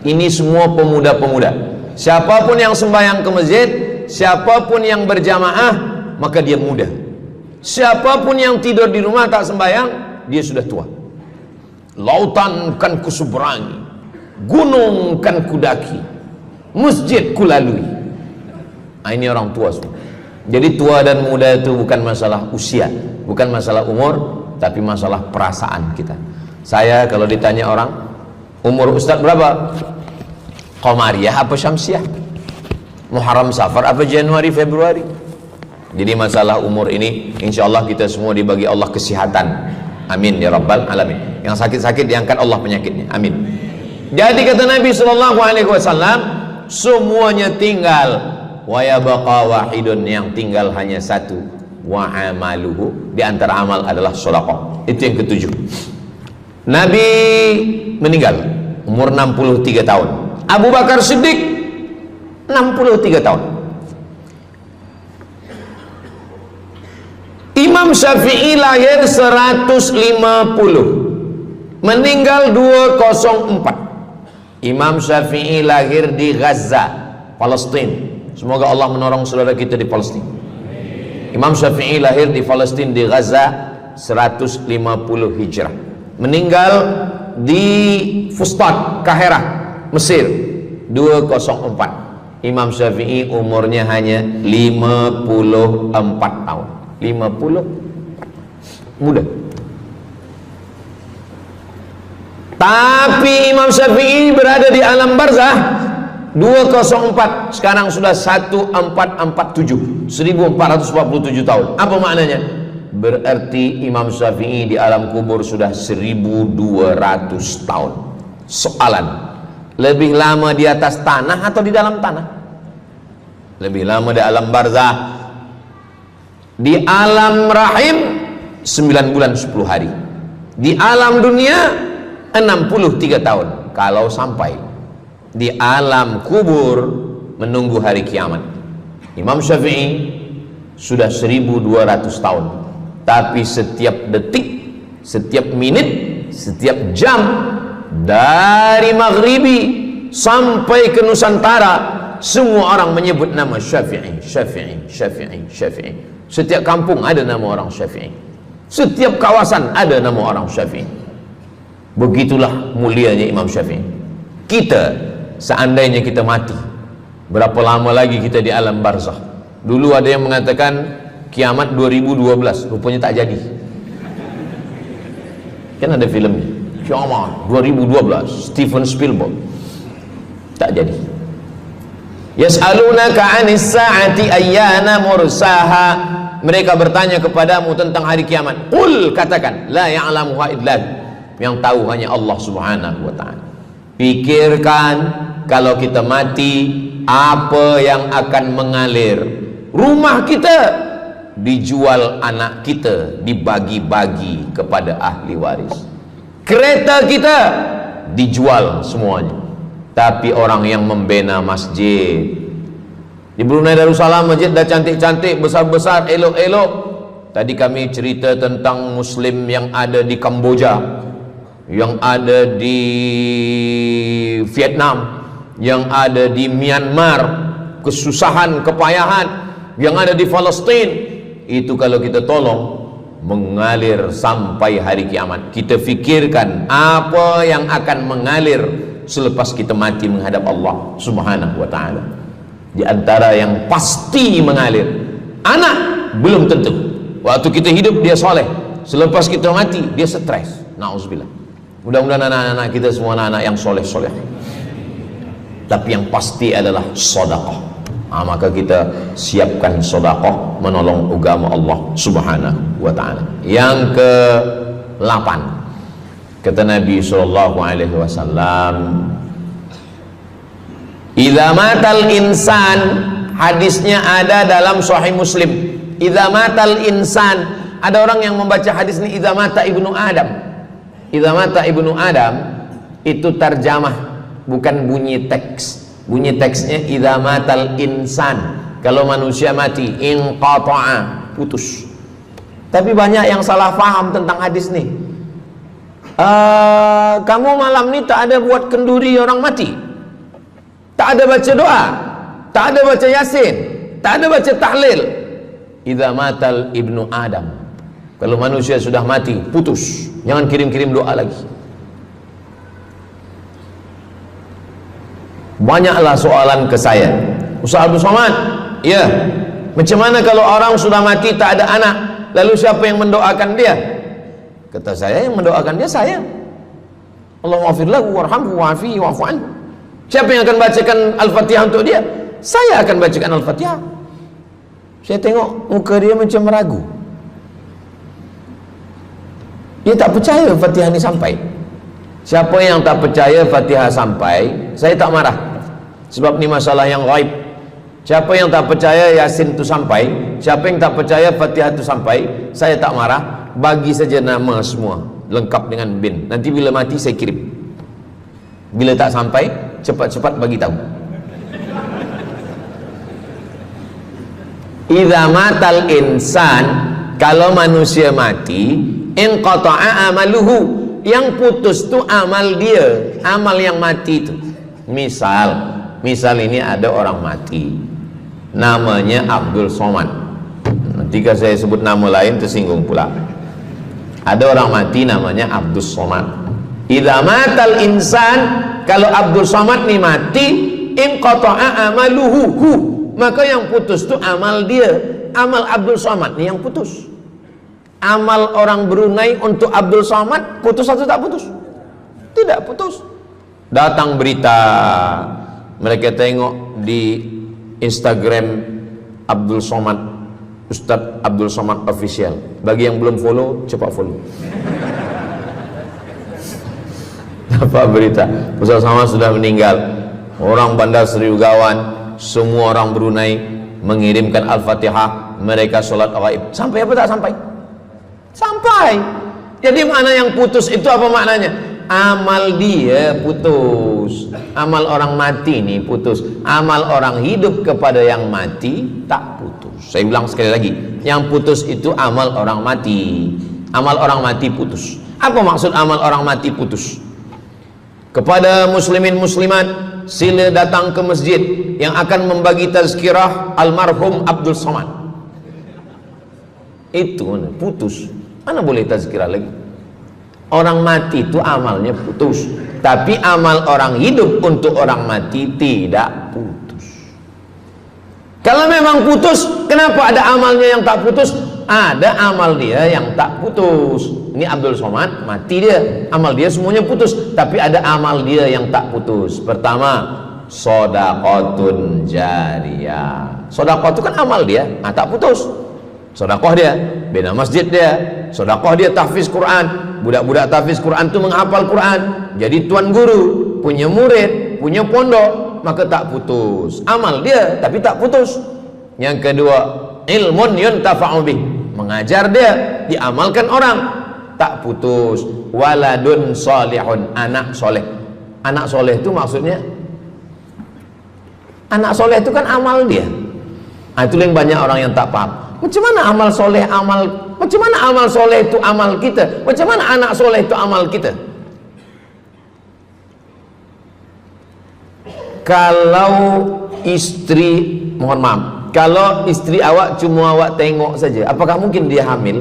Speaker 2: Ini semua pemuda-pemuda. Siapapun yang sembahyang ke masjid, siapapun yang berjamaah, maka dia muda. Siapapun yang tidur di rumah tak sembahyang, dia sudah tua. Lautan kan kuseberangi, gunung kan kudaki, masjid kulalui. Ini orang tua semua. Jadi tua dan muda itu bukan masalah usia, bukan masalah umur, tapi masalah perasaan kita. Saya kalau ditanya orang, umur Ustaz berapa? Qamariyah apa Syamsiah? Muharram Safar apa Januari Februari? Jadi masalah umur ini insyaallah kita semua dibagi Allah kesihatan. Amin ya rabbal alamin. Yang sakit-sakit diangkat Allah penyakitnya. Amin. Jadi kata Nabi SAW, semuanya tinggal, wa yabqa wahidun, yang tinggal hanya satu, wa amaluhu, di antara amal adalah sedekah. Itu yang ketujuh. Nabi meninggal umur 63 tahun. Abu Bakar Siddiq 63 tahun. Imam Syafi'i lahir 150, meninggal 204. Imam Syafi'i lahir di Gaza, Palestina. Semoga Allah menolong saudara kita di Palestina. Imam Syafi'i lahir di Palestina, di Gaza 150 Hijrah. Meninggal di Fustat, Kahirah, Mesir 204. Imam Syafi'i umurnya hanya 54 tahun. 50 muda. Tapi Imam Syafi'i berada di alam barzah 204, sekarang sudah 1447, 1447 tahun. Apa maknanya? Berarti Imam Syafi'i di alam kubur sudah 1200 tahun. Soalan, lebih lama di atas tanah atau di dalam tanah? Lebih lama di alam barzah. Di alam rahim 9 bulan 10 hari. Di alam dunia 63 tahun. Kalau sampai di alam kubur menunggu hari kiamat. Imam Syafi'i sudah 1200 tahun. Tapi setiap detik, setiap menit, setiap jam, dari maghribi sampai ke Nusantara, semua orang menyebut nama Syafi'i, Syafi'i, Syafi'i, Syafi'i. Setiap kampung ada nama orang Syafi'i. Setiap kawasan ada nama orang Syafi'i. Begitulah mulianya Imam Syafi'i. Kita, seandainya kita mati, berapa lama lagi kita di alam barzakh? Dulu ada yang mengatakan kiamat 2012, rupanya tak jadi. Kan ada filmnya, kiamat 2012, Steven Spielberg. Tak jadi. Yas'alunaka 'anis sa'ati ayyana mursaha. Mereka bertanya kepadamu tentang hari kiamat. Qul, katakan, la ya'lamuha illa hu. Yang tahu hanya Allah Subhanahu wa ta'ala. Pikirkan, kalau kita mati, apa yang akan mengalir? Rumah kita dijual anak kita, dibagi-bagi kepada ahli waris. Kereta kita dijual semuanya. Tapi orang yang membina masjid di Brunei Darussalam, masjid dah cantik-cantik, besar-besar, elok-elok. Tadi kami cerita tentang Muslim yang ada di Kamboja, yang ada di Vietnam, yang ada di Myanmar, kesusahan, kepayahan, yang ada di Palestin. Itu kalau kita tolong, mengalir sampai hari kiamat. Kita fikirkan apa yang akan mengalir selepas kita mati menghadap Allah Subhanahu wa ta'ala. Di antara yang pasti mengalir, anak belum tentu. Waktu kita hidup dia soleh, selepas kita mati dia stres. Na'udzubillah. Mudah-mudahan anak-anak kita semua anak-anak yang soleh-soleh. Tapi yang pasti adalah sedekah. Maka kita siapkan sedekah menolong agama Allah Subhanahu wa ta'ala. Yang ke-8, kata Nabi SAW, idza matal insan, hadisnya ada dalam Sahih Muslim. Idza matal insan, ada orang yang membaca hadis ini idza mata ibnu Adam. Idza mata ibnu Adam itu tarjamah, bukan bunyi teks. Bunyi teksnya idza matal insan, kalau manusia mati, inqata'a, putus. Tapi banyak yang salah faham tentang hadis nih. Kamu malam ni tak ada buat kenduri orang mati, tak ada baca doa, tak ada baca yasin, tak ada baca tahlil. Idza matal ibnu Adam, kalau manusia sudah mati, putus. Jangan kirim-kirim doa lagi. Banyaklah soalan ke saya, Ustaz Abdul Somad, ya, macam mana kalau orang sudah mati tak ada anak, lalu siapa yang mendoakan dia? Kata saya, yang mendoakan dia saya. Allahumma ighfir lahu warhamhu wa'afihi wa'fu anhu. Siapa yang akan bacakan Al-Fatihah untuk dia? Saya akan bacakan Al-Fatihah. Saya tengok muka dia macam ragu. Dia tak percaya Fatihah ini sampai. Siapa yang tak percaya Fatihah sampai, saya tak marah, sebab ni masalah yang ghaib. Siapa yang tak percaya Yasin itu sampai, siapa yang tak percaya Fatihah itu sampai, saya tak marah. Bagi saja nama semua lengkap dengan bin. Nanti bila mati saya kirim. Bila tak sampai, cepat-cepat bagi tahu. Idza matal insan, kalau manusia mati, inqata'a amaluhu, yang putus tu amal dia, amal yang mati itu. Misal ini ada orang mati, namanya Abdul Somad. Ketika saya sebut nama lain tersinggung pula. Ada orang mati namanya Abdul Somad. Idza matal insan, kalau Abdul Somad ni mati, inqata'a amaluhu, maka yang putus tu amal dia. Amal Abdul Somad ni yang putus. Amal orang Brunei untuk Abdul Somad putus atau tak putus? Tidak putus. Datang berita, mereka tengok di Instagram Abdul Somad, Ustadz Abdul Somad Official. Bagi yang belum follow, cepat follow. Dapat berita Ustadz Somad sudah meninggal. Orang Bandar Seri Begawan, semua orang Brunei mengirimkan Al-Fatihah, mereka sholat ghaib. Sampai apa tak sampai? Sampai. Jadi mana yang putus itu apa maknanya? Amal dia putus, amal orang mati ini putus. Amal orang hidup kepada yang mati tak putus. Saya bilang sekali lagi, yang putus itu amal orang mati. Amal orang mati putus. Apa maksud amal orang mati putus? Kepada muslimin muslimat, sila datang ke masjid yang akan membagi tazkirah almarhum Abdul Somad. Itu mana putus, mana boleh tazkirah lagi. Orang mati itu amalnya putus, tapi amal orang hidup untuk orang mati tidak putus. Kalau memang putus, kenapa ada amalnya yang tak putus? Ada amal dia yang tak putus. Ini Abdul Somad mati dia, amal dia semuanya putus, tapi ada amal dia yang tak putus. Pertama, shadaqatun jariyah. Sedekah itu kan amal dia, tak putus. Sedekah dia bina masjid dia, sedekah dia tahfiz Quran. Budak-budak tahfiz Quran itu menghafal Quran, jadi tuan guru, punya murid, punya pondok, maka tak putus. Amal dia tapi tak putus. Yang kedua, ilmun yuntafa'u bih, mengajar dia, diamalkan orang, tak putus. Waladun solihun, anak soleh. Anak soleh itu maksudnya, anak soleh itu kan amal dia. Itu yang banyak orang yang tak paham. Macam mana amal soleh, macam mana amal soleh itu amal kita? Macam mana anak soleh itu amal kita? Kalau istri, mohon maaf, kalau istri awak cuma awak tengok saja, apakah mungkin dia hamil?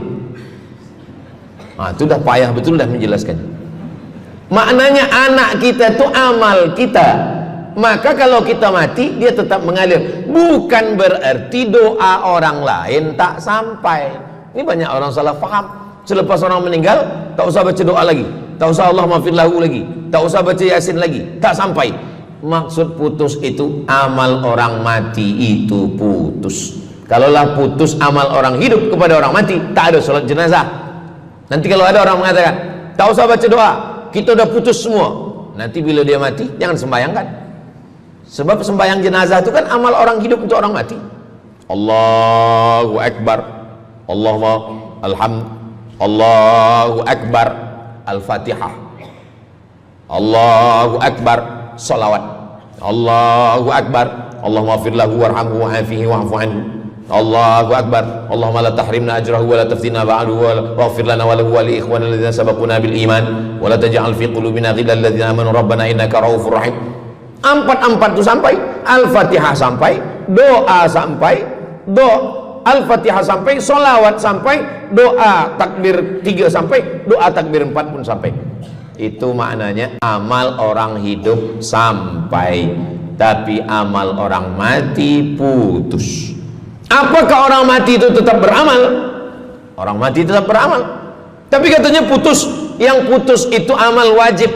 Speaker 2: Itu dah payah betul dah menjelaskan. Maknanya anak kita itu amal kita. Maka kalau kita mati, dia tetap mengalir. Bukan berarti doa orang lain tak sampai. Ini banyak orang salah faham. Selepas orang meninggal, tak usah baca doa lagi, tak usah Allah maafir lahu lagi, tak usah baca Yasin lagi, tak sampai. Maksud putus itu amal orang mati itu putus. Kalaulah putus amal orang hidup kepada orang mati, tak ada salat jenazah. Nanti kalau ada orang mengatakan tak usah baca doa, kita udah putus semua, nanti bila dia mati jangan sembahyangkan. Sebab sembahyang jenazah itu kan amal orang hidup untuk orang mati. Allahu Akbar, Allahu Akbar, Al-Fatihah, Allahu Akbar, salawat, Allahu Akbar, Allahumma fir lahu warhamhu wa'afihi wa'fu anhu, Allahu Akbar, Allahumma la tahrimna ajrahu wa la taftina ba'dahu wa waghfir lana wa lahu wa li ikhwanina alladhina sabaquna bil iman wa la taj'al fi qulubina ghillan lil ladzina amanu rabbana innaka ra'ufur rahim. Empat itu sampai, Al-Fatihah sampai, doa sampai, Al-Fatihah sampai, solawat sampai, doa takbir 3 sampai, doa takbir 4 pun sampai. Itu maknanya amal orang hidup sampai, tapi amal orang mati putus. Apakah orang mati itu tetap beramal? Orang mati tetap beramal, tapi katanya putus. Yang putus itu amal wajib.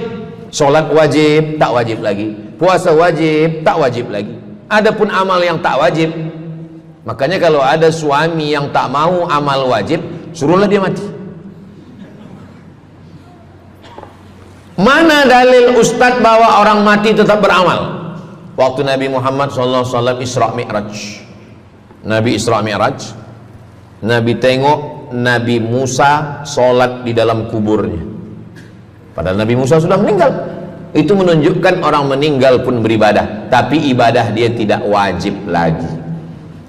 Speaker 2: Sholat wajib, tak wajib lagi. Puasa wajib, tak wajib lagi. Adapun amal yang tak wajib, makanya kalau ada suami yang tak mau amal wajib, suruhlah dia mati. Mana dalil ustadz bahwa orang mati tetap beramal? Waktu Nabi Muhammad SAW Isra Mi'raj, Nabi Isra Mi'raj, Nabi tengok Nabi Musa sholat di dalam kuburnya. Padahal Nabi Musa sudah meninggal. Itu menunjukkan orang meninggal pun beribadah, tapi ibadah dia tidak wajib lagi.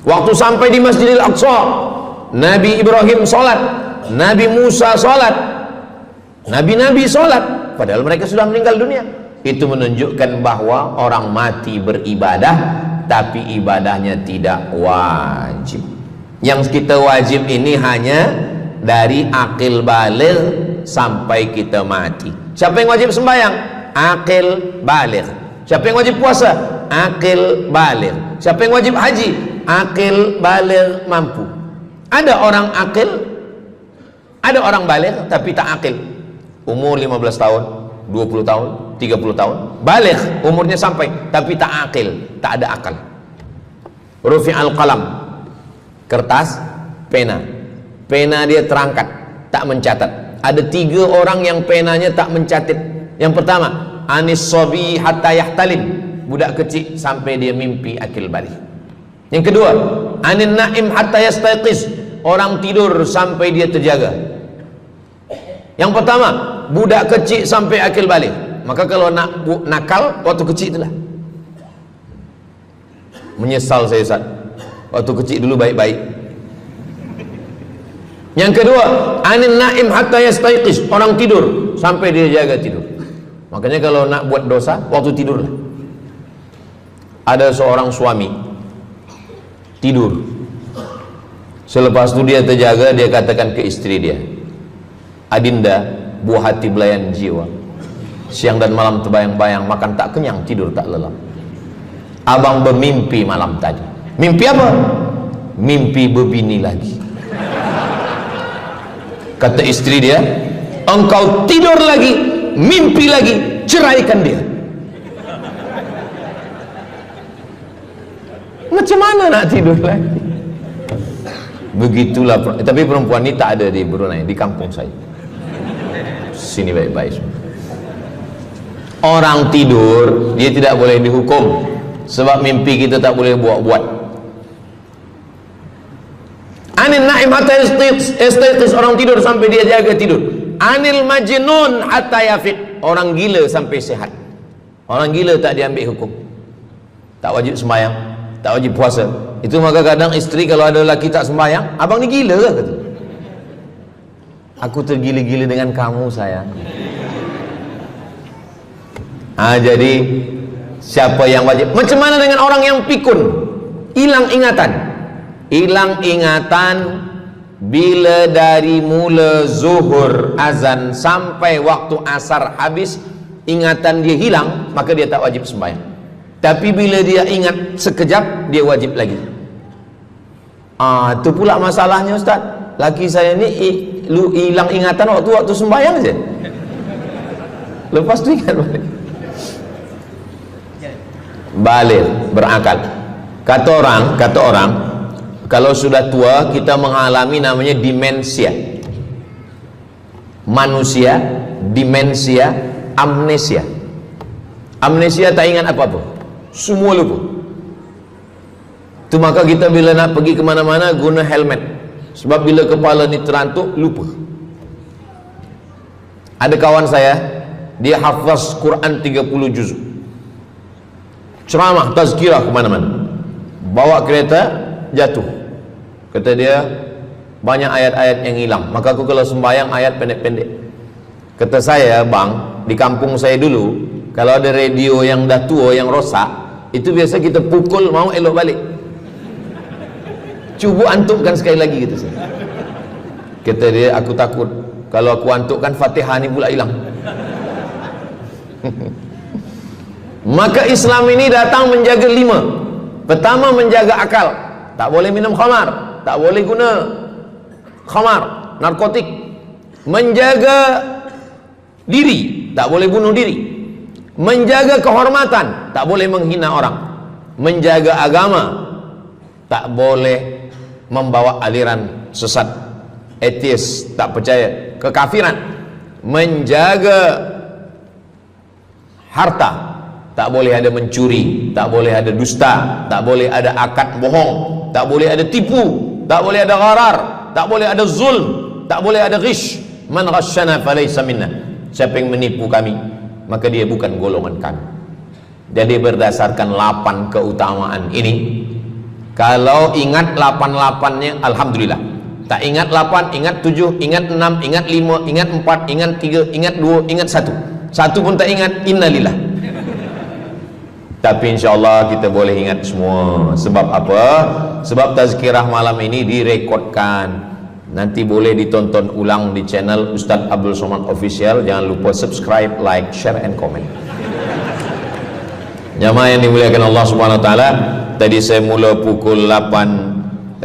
Speaker 2: Waktu sampai di Masjidil Aqsa, Nabi Ibrahim sholat, Nabi Musa sholat, Nabi-Nabi sholat, padahal mereka sudah meninggal dunia. Itu menunjukkan bahwa orang mati beribadah, tapi ibadahnya tidak wajib. Yang kita wajib ini hanya dari akil baligh sampai kita mati. Siapa yang wajib sembahyang? Akil baligh. Siapa yang wajib puasa? Akil baligh. Siapa yang wajib haji? Akil baligh mampu. Ada orang akil, ada orang baligh tapi tak akil. Umur 15 tahun, 20 tahun, 30 tahun, baligh umurnya sampai tapi tak akil, tak ada akal. Rufi'al qalam, kertas, pena dia terangkat, tak mencatat. Ada 3 orang yang penanya tak mencatat. Yang pertama, anis sobi hatta yahtalim, budak kecil sampai dia mimpi akil balik. Yang kedua, anin naim hatta yastayqiz, orang tidur sampai dia terjaga. Yang pertama, budak kecil sampai akil balik. Maka kalau nak nakal waktu kecil itulah. Menyesal saya Ustaz, waktu kecil dulu baik-baik. Yang kedua, anin naim hatta yastayqiz, orang tidur sampai dia jaga tidur. Makanya kalau nak buat dosa waktu tidurlah. Ada seorang suami tidur, selepas itu dia terjaga, dia katakan ke istri dia, Adinda, buah hati belayan jiwa, siang dan malam terbayang-bayang, makan tak kenyang, tidur tak lelap. Abang bermimpi malam tadi. Mimpi apa? Mimpi berbini lagi. Kata istri dia, engkau tidur lagi, mimpi lagi, ceraikan dia. Macam mana nak tidur lagi? Begitulah. Tapi perempuan ini tak ada di Brunei, di kampung saya. Sini baik-baik. Orang tidur dia tidak boleh dihukum, sebab mimpi kita tak boleh buat-buat. Anil naim hatta yastayqis, orang tidur sampai dia jaga tidur. Anil majnun hatta yafiq, orang gila sampai sehat. Orang gila tak diambil hukum, tak wajib sembahyang, tak wajib puasa. Itu maka kadang isteri kalau ada lelaki tak sembahyang, abang ni gila ke? Kata, aku tergila-gila dengan kamu sayang. Jadi siapa yang wajib? Macam mana dengan orang yang pikun, hilang ingatan? Hilang ingatan bila dari mula zuhur azan sampai waktu asar habis, ingatan dia hilang, maka dia tak wajib sembahyang. Tapi bila dia ingat sekejap, dia wajib lagi. Itu pula masalahnya Ustaz. Laki saya ni hilang ingatan waktu sembahyang saja. Lepas tu ingat balik berakal. Kata orang kalau sudah tua kita mengalami namanya demensia. Manusia demensia, amnesia. Amnesia tak ingat apa-apa, semua lupa. Itu maka kita bila nak pergi ke mana-mana guna helmet, sebab bila kepala ni terantuk lupa. Ada kawan saya, dia hafaz Quran 30 juzuk, ceramah tazkirah ke mana-mana, bawa kereta jatuh. Kata dia banyak ayat-ayat yang hilang, maka aku kalau sembahyang ayat pendek-pendek. Kata saya, bang, di kampung saya dulu kalau ada radio yang dah tua yang rosak, itu biasa kita pukul mau elok balik. Cuba antukkan sekali lagi, kata saya. Kata dia, aku takut kalau aku antukkan Fatihah ni pula hilang. Maka Islam ini datang menjaga 5. Pertama, menjaga akal. Tak boleh minum khamar, tak boleh guna khamar, narkotik. Menjaga diri, tak boleh bunuh diri. Menjaga kehormatan, tak boleh menghina orang. Menjaga agama, tak boleh membawa aliran sesat, ateis, tak percaya, kekafiran. Menjaga harta, tak boleh ada mencuri, tak boleh ada dusta, tak boleh ada akad bohong, tak boleh ada tipu, tak boleh ada gharar, tak boleh ada zulm, tak boleh ada ghish. Man ghasyana falaysa minna, siapa yang menipu kami maka dia bukan golongan kami. Jadi berdasarkan 8 keutamaan ini, kalau ingat 8-8-nya alhamdulillah. Tak ingat 8, ingat 7, ingat 6, ingat 5, ingat 4, ingat 3, ingat 2, ingat 1. Satu pun tak ingat, innalillah. Tapi insyaAllah kita boleh ingat semua. Sebab apa? Sebab tazkirah malam ini direkodkan, nanti boleh ditonton ulang di channel Ustaz Abdul Somad Official. Jangan lupa subscribe, like, share, and comment. Jamaah yang dimuliakan Allah Subhanahu Wa Taala, tadi saya mula pukul 8.15,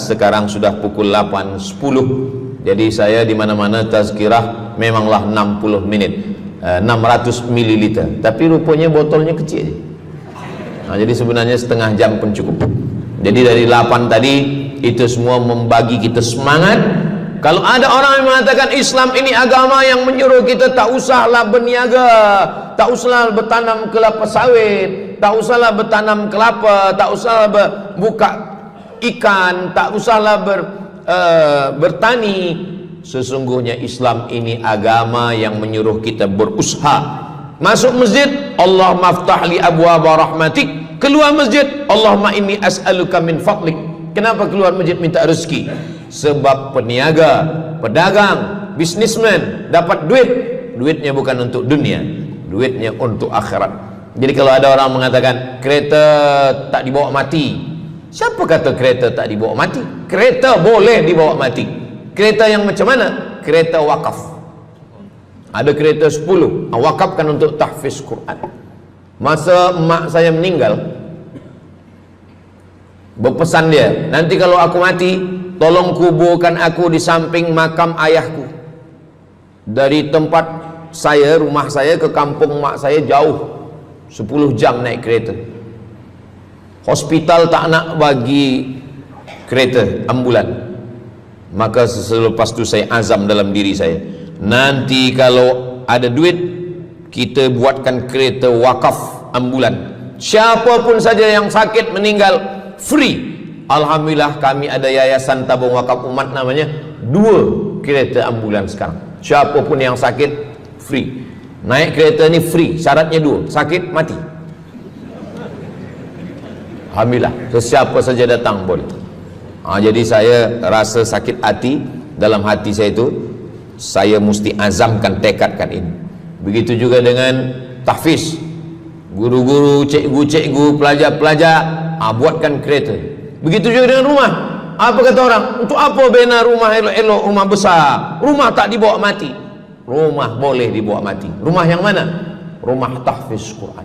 Speaker 2: sekarang sudah pukul 8.10. Jadi saya di mana-mana tazkirah memanglah 60 menit. 600 ml, tapi rupanya botolnya kecil. Jadi sebenarnya setengah jam pun cukup. Jadi dari 8 tadi itu semua membagi kita semangat. Kalau ada orang yang mengatakan Islam ini agama yang menyuruh kita tak usahlah berniaga, tak usahlah bertanam kelapa sawit, tak usahlah bertanam kelapa, tak usahlah buka ikan, tak usahlah bertani. Sesungguhnya Islam ini agama yang menyuruh kita berusaha. Masuk masjid, Allahumma aftah li abwaaba rahmatik. Keluar masjid, Allahumma inni as'aluka min fadlik. Kenapa keluar masjid minta rezeki? Sebab peniaga, pedagang, bisnismen dapat duit, duitnya bukan untuk dunia, duitnya untuk akhirat. Jadi kalau ada orang mengatakan kereta tak dibawa mati, siapa kata kereta tak dibawa mati? Kereta boleh dibawa mati. Kereta yang macam mana? Kereta wakaf. Ada kereta 10, wakafkan untuk tahfiz Quran. Masa mak saya meninggal, berpesan dia, nanti kalau aku mati, tolong kuburkan aku di samping makam ayahku. Dari tempat saya, rumah saya ke kampung mak saya jauh, 10 jam naik kereta. Hospital tak nak bagi kereta ambulan. Maka selepas itu saya azam dalam diri saya, nanti kalau ada duit kita buatkan kereta wakaf ambulan. Siapapun saja yang sakit meninggal free, Alhamdulillah kami ada yayasan tabung wakaf umat namanya, 2 kereta ambulans sekarang. Siapapun yang sakit free. Naik kereta ni free, syaratnya 2, sakit mati. Alhamdulillah, sesiapa saja datang boleh. Jadi saya rasa sakit hati, dalam hati saya itu saya mesti azamkan, tekadkan ini. Begitu juga dengan tahfiz, guru-guru, cikgu-cikgu, pelajar-pelajar, buatkan kereta. Begitu juga dengan rumah. Apa kata orang? Untuk apa bina rumah elok-elok, rumah besar? Rumah tak dibawa mati. Rumah boleh dibawa mati. Rumah yang mana? Rumah tahfiz Quran.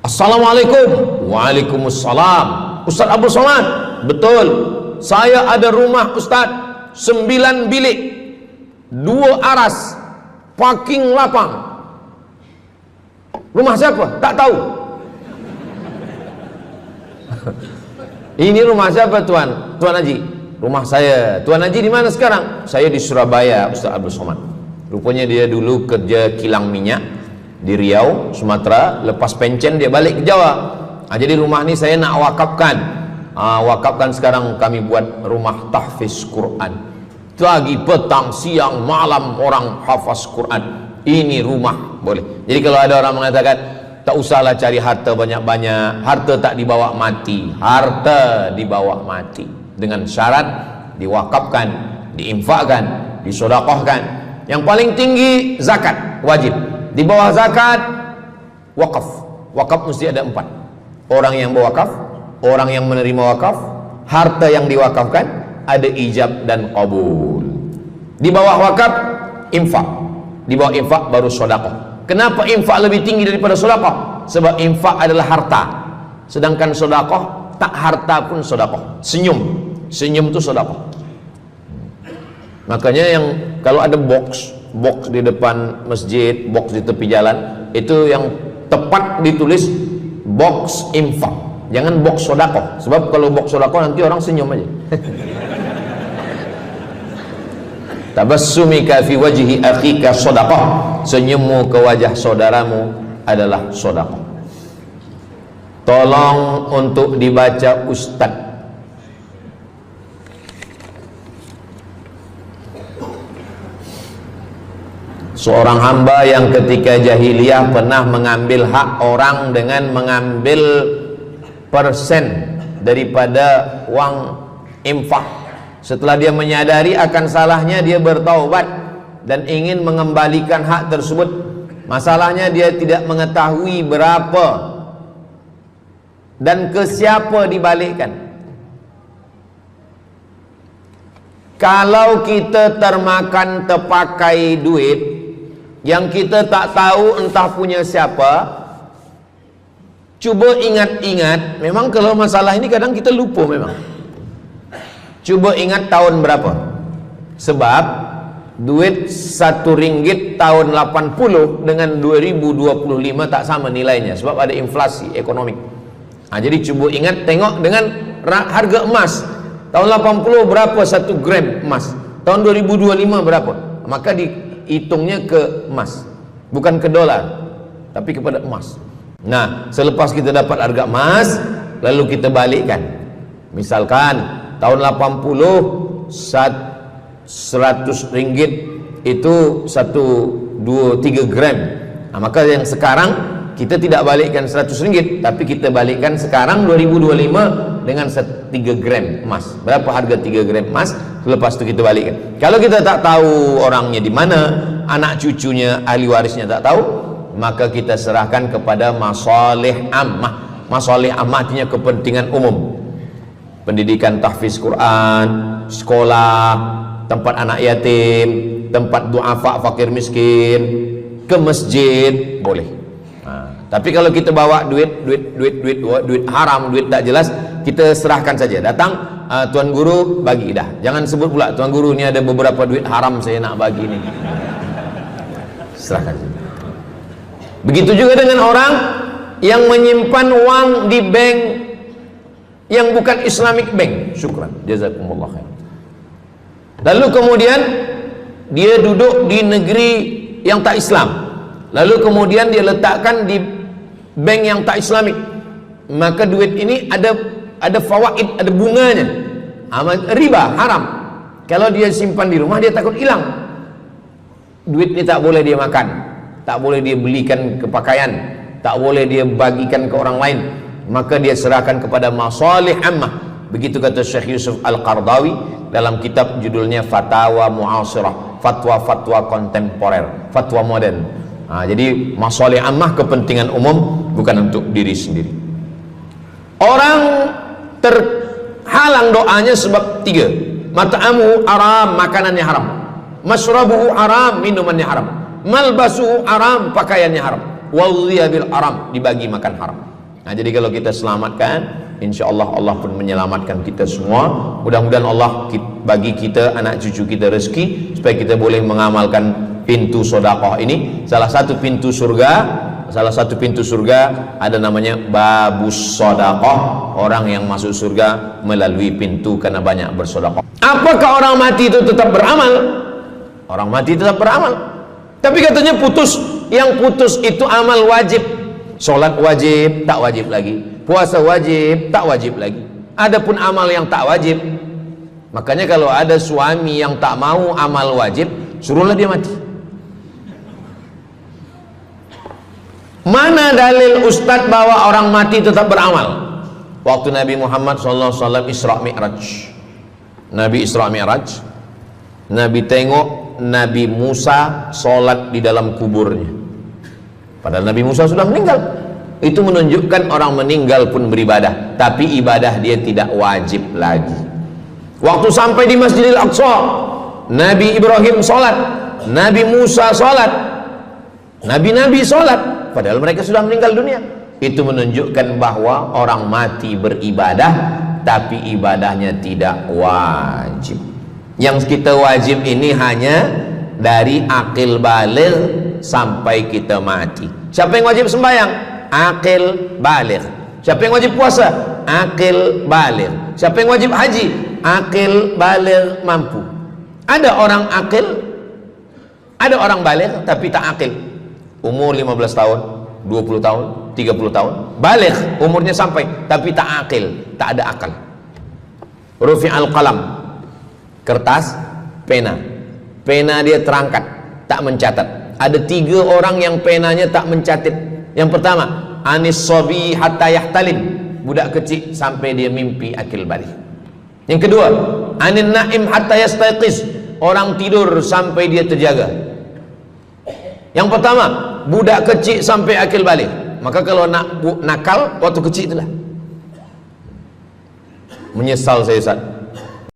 Speaker 2: Assalamualaikum. Waalaikumsalam. Ustaz Abdul Somad, betul, saya ada rumah Ustaz, 9 bilik, 2 aras, parking lapang. Rumah siapa? Tak tahu. Ini rumah siapa Tuan? Tuan Haji. Rumah saya. Tuan Haji di mana sekarang? Saya di Surabaya, Ustaz Abdul Somad. Rupanya dia dulu kerja kilang minyak di Riau, Sumatera. Lepas pencen dia balik ke Jawa. Jadi rumah ni saya nak wakafkan. Wakafkan sekarang, kami buat rumah tahfiz Quran. Pagi, petang, siang, malam orang hafaz Quran. Ini rumah boleh. Jadi kalau ada orang mengatakan tak usahlah cari harta banyak-banyak, harta tak dibawa mati. Harta dibawa mati dengan syarat diwakafkan, diinfakkan, disedekahkan. Yang paling tinggi zakat wajib. Di bawah zakat wakaf. Wakaf mesti ada 4. Orang yang berwakaf, orang yang menerima wakaf, harta yang diwakafkan, ada ijab dan qabul. Di bawah wakaf infak. Di bawah infak baru sedekah. Kenapa infak lebih tinggi daripada sedekah? Sebab infak adalah harta, sedangkan sedekah tak harta pun sedekah. Senyum itu sedekah. Makanya yang kalau ada box di depan masjid, box di tepi jalan, itu yang tepat ditulis box infak, jangan box sedekah. Sebab kalau box sedekah nanti orang senyum aja. Tabassumika fi wajhi akhika sedekah, senyummu ke wajah saudaramu adalah sedekah. Tolong untuk dibaca Ustaz. Seorang hamba yang ketika jahiliyah pernah mengambil hak orang dengan mengambil persen daripada uang infak. Setelah dia menyadari akan salahnya, dia bertaubat dan ingin mengembalikan hak tersebut. Masalahnya dia tidak mengetahui berapa dan ke siapa dibalikkan. Kalau kita termakan terpakai duit yang kita tak tahu entah punya siapa, cuba ingat-ingat. Memang kalau masalah ini kadang kita lupa memang. Coba ingat tahun berapa. Sebab duit RM1 tahun 80 dengan 2025 tak sama nilainya, sebab ada inflasi ekonomi. Jadi coba ingat, tengok dengan harga emas. Tahun 80 berapa 1 gram emas? Tahun 2025 berapa? Maka dihitungnya ke emas, bukan ke dolar, tapi kepada emas. Nah, selepas kita dapat harga emas, lalu kita balikkan. Misalkan tahun 80 100 ringgit itu 1, 2, 3 gram. Maka yang sekarang kita tidak balikkan 100 ringgit, tapi kita balikkan sekarang 2025 dengan 3 gram emas. Berapa harga 3 gram emas? Lepas itu kita balikkan. Kalau kita tak tahu orangnya di mana, anak cucunya, ahli warisnya tak tahu, maka kita serahkan kepada masalih ammah. Masalih ammah artinya kepentingan umum. Pendidikan tahfiz Quran, sekolah, tempat anak yatim, tempat duafa fakir miskin, ke masjid boleh. Tapi kalau kita bawa duit haram, duit tak jelas, kita serahkan saja. Datang, tuan guru bagi dah. Jangan sebut pula, tuan guru ni ada beberapa duit haram saya nak bagi ni. Serahkan saja. Begitu juga dengan orang yang menyimpan uang di bank yang bukan Islamic bank. Syukran, jazakumullah khair. Lalu kemudian dia duduk di negeri yang tak Islam, lalu kemudian dia letakkan di bank yang tak Islamik. Maka duit ini ada ada fawaid, ada bunganya. Riba haram. Kalau dia simpan di rumah dia takut hilang. Duit ini tak boleh dia makan, tak boleh dia belikan ke pakaian, tak boleh dia bagikan ke orang lain, maka dia serahkan kepada masalih ammah. Begitu kata Syekh Yusuf Al-Qardawi dalam kitab judulnya Fatawa Mu'asirah, fatwa-fatwa kontemporer, fatwa modern. Jadi masalih ammah, kepentingan umum, bukan untuk diri sendiri. Orang terhalang doanya sebab 3. Mat'amuhu haram, makanannya haram. Masyrabuhu haram, minumannya haram. Malbasuhu haram, pakaiannya haram. Wadhiya bil haram, dibagi makan haram. Jadi kalau kita selamatkan, insya Allah Allah pun menyelamatkan kita semua. Mudah-mudahan Allah bagi kita, anak cucu kita rezeki, supaya kita boleh mengamalkan pintu sedekah ini. Salah satu pintu surga ada namanya babus sedekah. Orang yang masuk surga melalui pintu karena banyak bersedekah. Apakah orang mati itu tetap beramal? Orang mati tetap beramal, tapi katanya putus. Yang putus itu amal wajib. Sholat wajib, tak wajib lagi. Puasa wajib, tak wajib lagi. Adapun amal yang tak wajib, makanya kalau ada suami yang tak mau amal wajib, suruhlah dia mati. Mana dalil Ustadz bahwa orang mati tetap beramal? Waktu Nabi Muhammad SAW Isra Mi'raj, Nabi Isra Mi'raj, Nabi tengok Nabi Musa sholat di dalam kuburnya, padahal Nabi Musa sudah meninggal. Itu menunjukkan orang meninggal pun beribadah, tapi ibadah dia tidak wajib lagi. Waktu sampai di Masjidil Aqsa, Nabi Ibrahim sholat, Nabi Musa sholat, Nabi-Nabi sholat, padahal mereka sudah meninggal dunia. Itu menunjukkan bahwa orang mati beribadah, tapi ibadahnya tidak wajib. Yang kita wajib ini hanya dari akil baligh sampai kita mati. Siapa yang wajib sembahyang? Akil baligh. Siapa yang wajib puasa? Akil baligh. Siapa yang wajib haji? Akil baligh mampu. Ada orang akil, ada orang baligh tapi tak akil. Umur 15 tahun, 20 tahun, 30 tahun, baligh, umurnya sampai, tapi tak akil, tak ada akal. Rufi'al qalam, kertas, pena dia terangkat, tak mencatat. Ada 3 orang yang penanya tak mencatat. Yang pertama, anis sobi hatta yahtalim, budak kecil sampai dia mimpi akil balik. Yang kedua, anin naim hatta yastayqiz, orang tidur sampai dia terjaga. Yang pertama, budak kecil sampai akil balik. Maka kalau nak nakal waktu kecil itulah. Menyesal saya Ustaz,